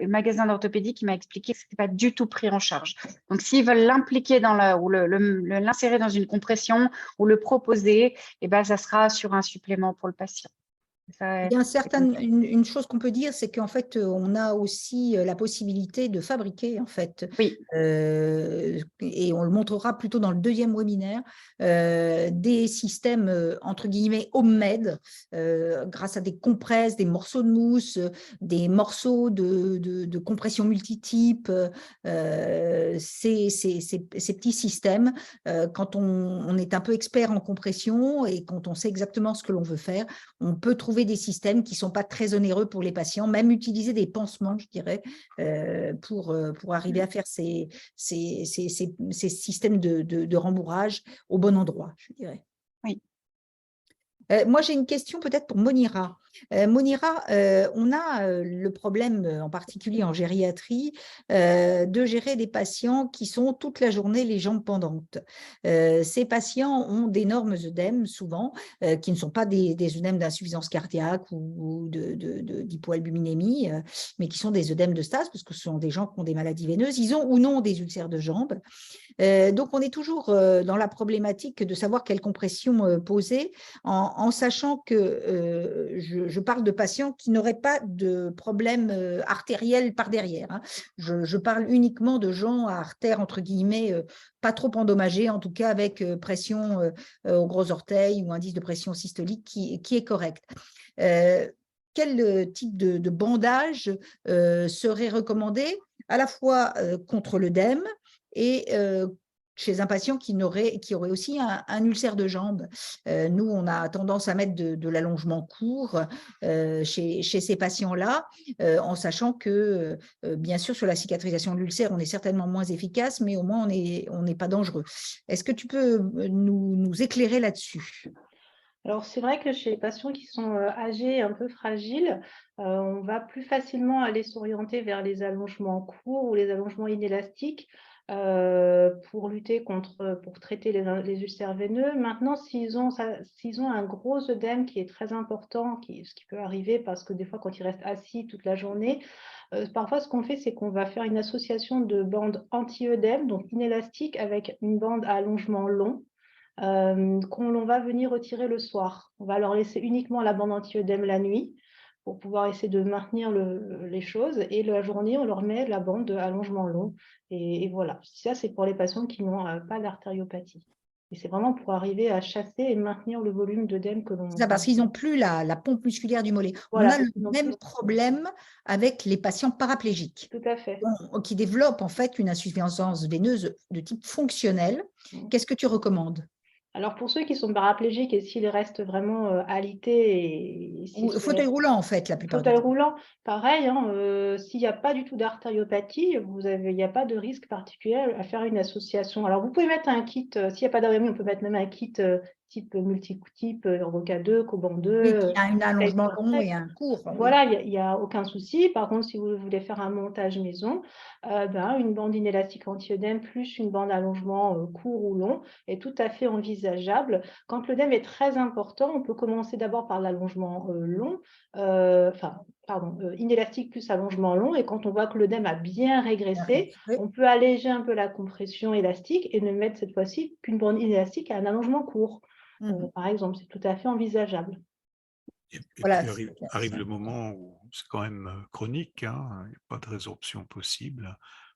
magasin d'orthopédie qui m'a expliqué que ce n'était pas du tout pris en charge. Donc, s'ils veulent l'impliquer ou l'insérer dans une compression ou le proposer, ça sera sur un supplément pour le patient. Il y a une chose qu'on peut dire, c'est qu'en fait, on a aussi la possibilité de fabriquer, en fait, oui. Et on le montrera plutôt dans le deuxième webinaire, des systèmes, entre guillemets, homemade, grâce à des compresses, des morceaux de mousse, des morceaux de compression multitype, ces petits systèmes, quand on est un peu expert en compression et quand on sait exactement ce que l'on veut faire, on peut trouver des systèmes qui ne sont pas très onéreux pour les patients, même utiliser des pansements, je dirais, pour arriver à faire ces systèmes de rembourrage au bon endroit, je dirais. Oui. Moi, j'ai une question peut-être pour Monira. Monira, on a le problème, en particulier en gériatrie, de gérer des patients qui sont toute la journée les jambes pendantes. Ces patients ont d'énormes œdèmes, souvent, qui ne sont pas des œdèmes d'insuffisance cardiaque ou d'hypoalbuminémie, mais qui sont des œdèmes de stase, parce que ce sont des gens qui ont des maladies veineuses. Ils ont ou non des ulcères de jambes. Donc, on est toujours dans la problématique de savoir quelle compression poser, en sachant que je parle de patients qui n'auraient pas de problème artériel par derrière. Hein. Je parle uniquement de gens à artères, entre guillemets, pas trop endommagés, en tout cas avec pression au gros orteil ou indice de pression systolique qui est correct. Quel type de bandage serait recommandé à la fois contre l'œdème et chez un patient qui aurait aussi un ulcère de jambe. Nous, on a tendance à mettre de l'allongement court chez ces patients-là, en sachant que, bien sûr, sur la cicatrisation de l'ulcère, on est certainement moins efficace, mais au moins, on n'est pas dangereux. Est-ce que tu peux nous éclairer là-dessus ? Alors, c'est vrai que chez les patients qui sont âgés et un peu fragiles, on va plus facilement aller s'orienter vers les allongements courts ou les allongements inélastiques pour lutter pour traiter les ulcères veineux. Maintenant, s'ils ont un gros œdème qui est très important, ce qui peut arriver parce que des fois, quand ils restent assis toute la journée, parfois, ce qu'on fait, c'est qu'on va faire une association de bandes anti-œdème, donc inélastiques, avec une bande à allongement long, qu'on va venir retirer le soir. On va leur laisser uniquement la bande anti-œdème la nuit pour pouvoir essayer de maintenir les choses. Et la journée, on leur met la bande de allongement long. Et voilà, ça, c'est pour les patients qui n'ont pas d'artériopathie. Et c'est vraiment pour arriver à chasser et maintenir le volume d'œdème que l'on... C'est ça, parce qu'ils n'ont plus la pompe musculaire du mollet. Voilà, On a le ils n'ont même plus- problème avec les patients paraplégiques Tout à fait. qui développent en fait une insuffisance veineuse de type fonctionnel. Qu'est-ce que tu recommandes? Alors, pour ceux qui sont paraplégiques et s'ils restent vraiment alités Ou fauteuil roulant, en fait, la plupart du fauteuil temps. roulant, pareil, hein, s'il n'y a pas du tout d'artériopathie, il n'y a pas de risque particulier à faire une association. Alors, vous pouvez mettre un kit, s'il n'y a pas d'arémie, on peut mettre même un kit type multi-type, Roca 2, Coban 2. Et qui a un allongement long et un court. Voilà, il n'y a aucun souci. Par contre, si vous voulez faire un montage maison, une bande inélastique anti-œdème plus une bande allongement court ou long est tout à fait envisageable. Quand l'œdème est très important, on peut commencer d'abord par l'allongement long, inélastique plus allongement long. Et quand on voit que l'œdème a bien régressé, on peut alléger un peu la compression élastique et ne mettre cette fois-ci qu'une bande inélastique à un allongement court. Par exemple, c'est tout à fait envisageable. Et Voilà, puis arrive le moment où c'est quand même chronique, hein, il n'y a pas de résorption possible,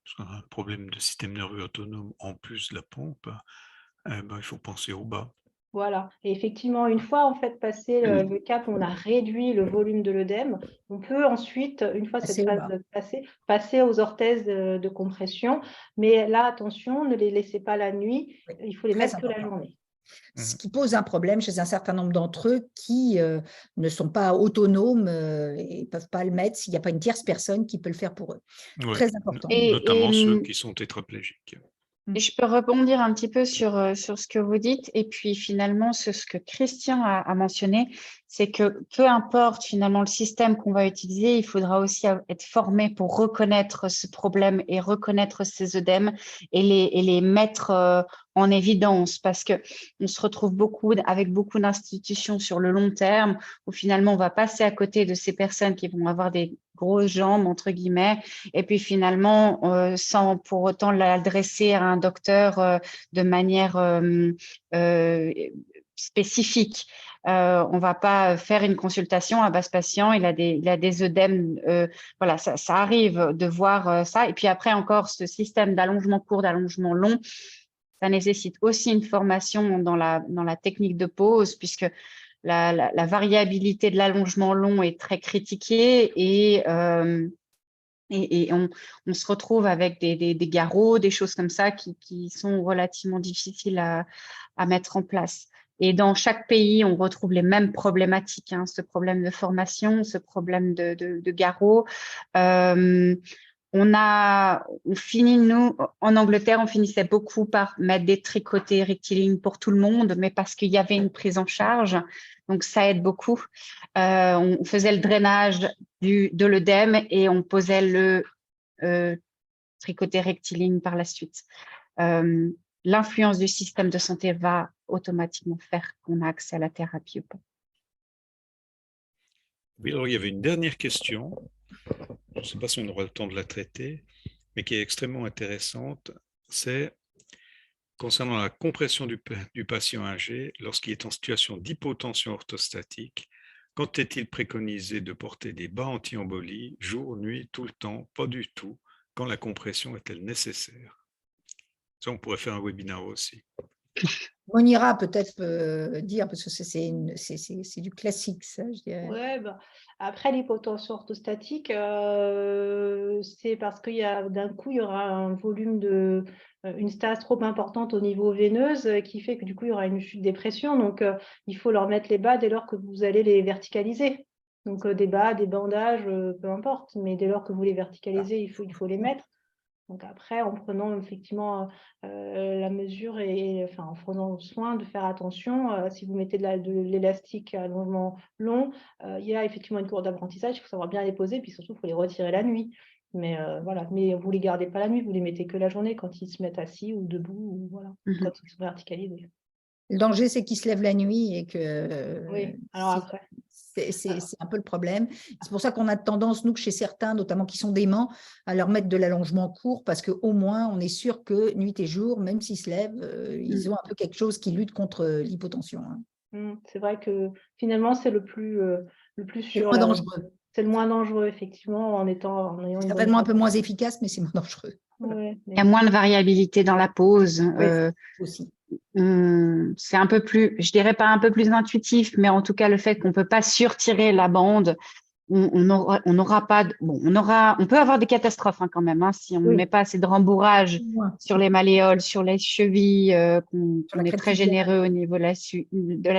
parce qu'on a un problème de système nerveux autonome en plus de la pompe, il faut penser au bas. Voilà, et effectivement, une fois en fait passé le cap, on a réduit le volume de l'œdème, on peut ensuite, une fois cette phase passée, passer aux orthèses de compression. Mais là, attention, ne les laissez pas la nuit, il faut les mettre que la journée. Ce qui pose un problème chez un certain nombre d'entre eux qui ne sont pas autonomes et ne peuvent pas le mettre s'il n'y a pas une tierce personne qui peut le faire pour eux. Ouais, Très important. notamment ceux qui sont tétraplégiques. Et je peux rebondir un petit peu sur ce que vous dites et puis finalement ce que Christian a mentionné, c'est que peu importe finalement le système qu'on va utiliser, il faudra aussi être formé pour reconnaître ce problème et reconnaître ces œdèmes et les mettre en évidence, parce que on se retrouve avec beaucoup d'institutions sur le long terme où finalement on va passer à côté de ces personnes qui vont avoir des grosses jambes entre guillemets, et puis finalement sans pour autant l'adresser à un docteur de manière spécifique. On va pas faire une consultation à base patient, il a des œdèmes, voilà, ça arrive de voir ça. Et puis après encore, ce système d'allongement court, d'allongement long, ça nécessite aussi une formation dans la technique de pose, puisque la variabilité de l'allongement long est très critiquée et on se retrouve avec des garrots, des choses comme ça qui sont relativement difficiles à mettre en place. Et dans chaque pays, on retrouve les mêmes problématiques, hein, ce problème de formation, ce problème de garrot. On finit, nous, en Angleterre, on finissait beaucoup par mettre des tricotés rectilignes pour tout le monde, mais parce qu'il y avait une prise en charge, donc ça aide beaucoup. On faisait le drainage de l'œdème et on posait le tricoté rectiligne par la suite. L'influence du système de santé va automatiquement faire qu'on a accès à la thérapie ou pas. Oui, alors il y avait une dernière question. Je ne sais pas si on aura le temps de la traiter, mais qui est extrêmement intéressante. C'est concernant la compression du patient âgé lorsqu'il est en situation d'hypotension orthostatique. Quand est-il préconisé de porter des bas anti-embolie, jour, nuit, tout le temps, pas du tout? Quand la compression est-elle nécessaire? Ça, on pourrait faire un webinaire aussi. On ira peut-être dire, parce que c'est du classique, ça, je dirais. Ouais, après l'hypotension orthostatique, c'est parce qu'il y a d'un coup, il y aura un volume une stase trop importante au niveau veineuse qui fait que du coup, il y aura une chute des pressions. Donc, il faut leur mettre les bas dès lors que vous allez les verticaliser. Donc, des bas, des bandages, peu importe. Mais dès lors que vous les verticalisez, il faut les mettre. Donc après, en prenant effectivement la mesure et en prenant soin de faire attention, si vous mettez de l'élastique à allongement long, il y a effectivement une courbe d'apprentissage, il faut savoir bien les poser, puis surtout, il faut les retirer la nuit. Mais voilà, mais vous les gardez pas la nuit, vous les mettez que la journée quand ils se mettent assis ou debout, ou voilà, quand ils sont verticalisés. Le danger, c'est qu'ils se lèvent la nuit et que Oui, alors après. c'est un peu le problème. C'est pour ça qu'on a tendance, nous, chez certains, notamment qui sont déments, à leur mettre de l'allongement court parce qu'au moins, on est sûr que nuit et jour, même s'ils se lèvent, ils ont un peu quelque chose qui lutte contre l'hypotension. Hein. C'est vrai que finalement, c'est le plus C'est sûr. moins dangereux. C'est le moins dangereux, effectivement, en ayant une bonne Certainement un peu moins efficace, mais c'est moins dangereux. Ouais, Il y a moins de variabilité dans la pose. Oui, aussi. C'est un peu plus, je dirais pas un peu plus intuitif, mais en tout cas, le fait qu'on peut pas surtirer la bande, on n'aura pas, on peut avoir des catastrophes quand même, si on ne met pas assez de rembourrage sur les malléoles, sur les chevilles, qu'on est très généreux au niveau de la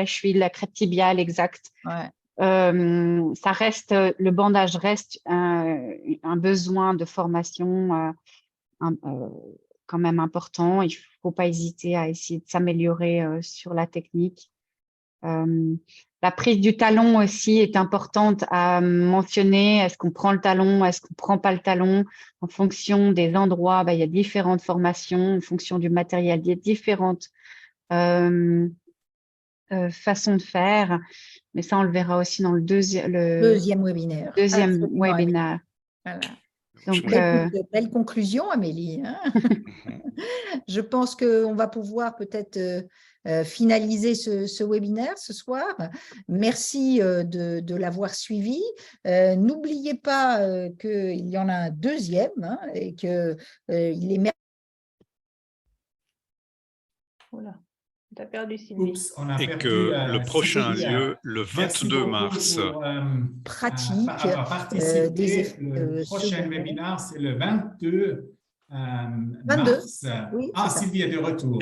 cheville, de la crête tibiale, exact. Ouais. Ça reste, le bandage reste un besoin de formation quand même important. Il ne faut pas hésiter à essayer de s'améliorer sur la technique. La prise du talon aussi est importante à mentionner. Est-ce qu'on prend le talon? Est-ce qu'on ne prend pas le talon? En fonction des endroits, il y a différentes formations. En fonction du matériel, il y a différentes façons de faire. Mais ça, on le verra aussi dans le deuxième webinaire. Deuxième webinaire. Voilà. Donc, belle conclusion, Amélie. Hein. Je pense qu'on va pouvoir peut-être finaliser ce webinaire ce soir. Merci de l'avoir suivi. N'oubliez pas qu'il y en a un deuxième et qu'il est... Voilà. Tu as perdu Sylvie. Oups, on a et perdu, que le prochain Sylvie, lieu, le 22 mars. Pratique. Avoir participé. Le prochain webinaire, c'est le 22 mars. Oui, Sylvie est de retour.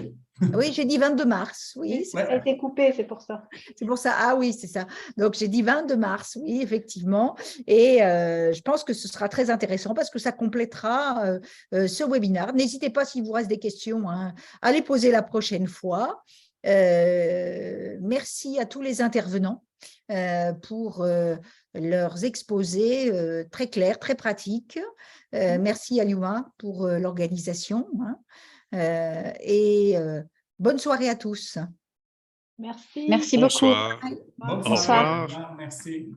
Oui, j'ai dit 22 mars, oui. Ça a été coupé, c'est pour ça. C'est pour ça, ah oui, c'est ça. Donc, j'ai dit 22 mars, oui, effectivement. Et je pense que ce sera très intéressant parce que ça complétera ce webinaire. N'hésitez pas, s'il vous reste des questions, à les poser la prochaine fois. Merci à tous les intervenants pour leurs exposés très clairs, très pratiques. Merci à Yuma pour l'organisation. Bonne soirée à tous. Merci. Merci beaucoup. Bonsoir. Bonsoir. Au revoir. Merci.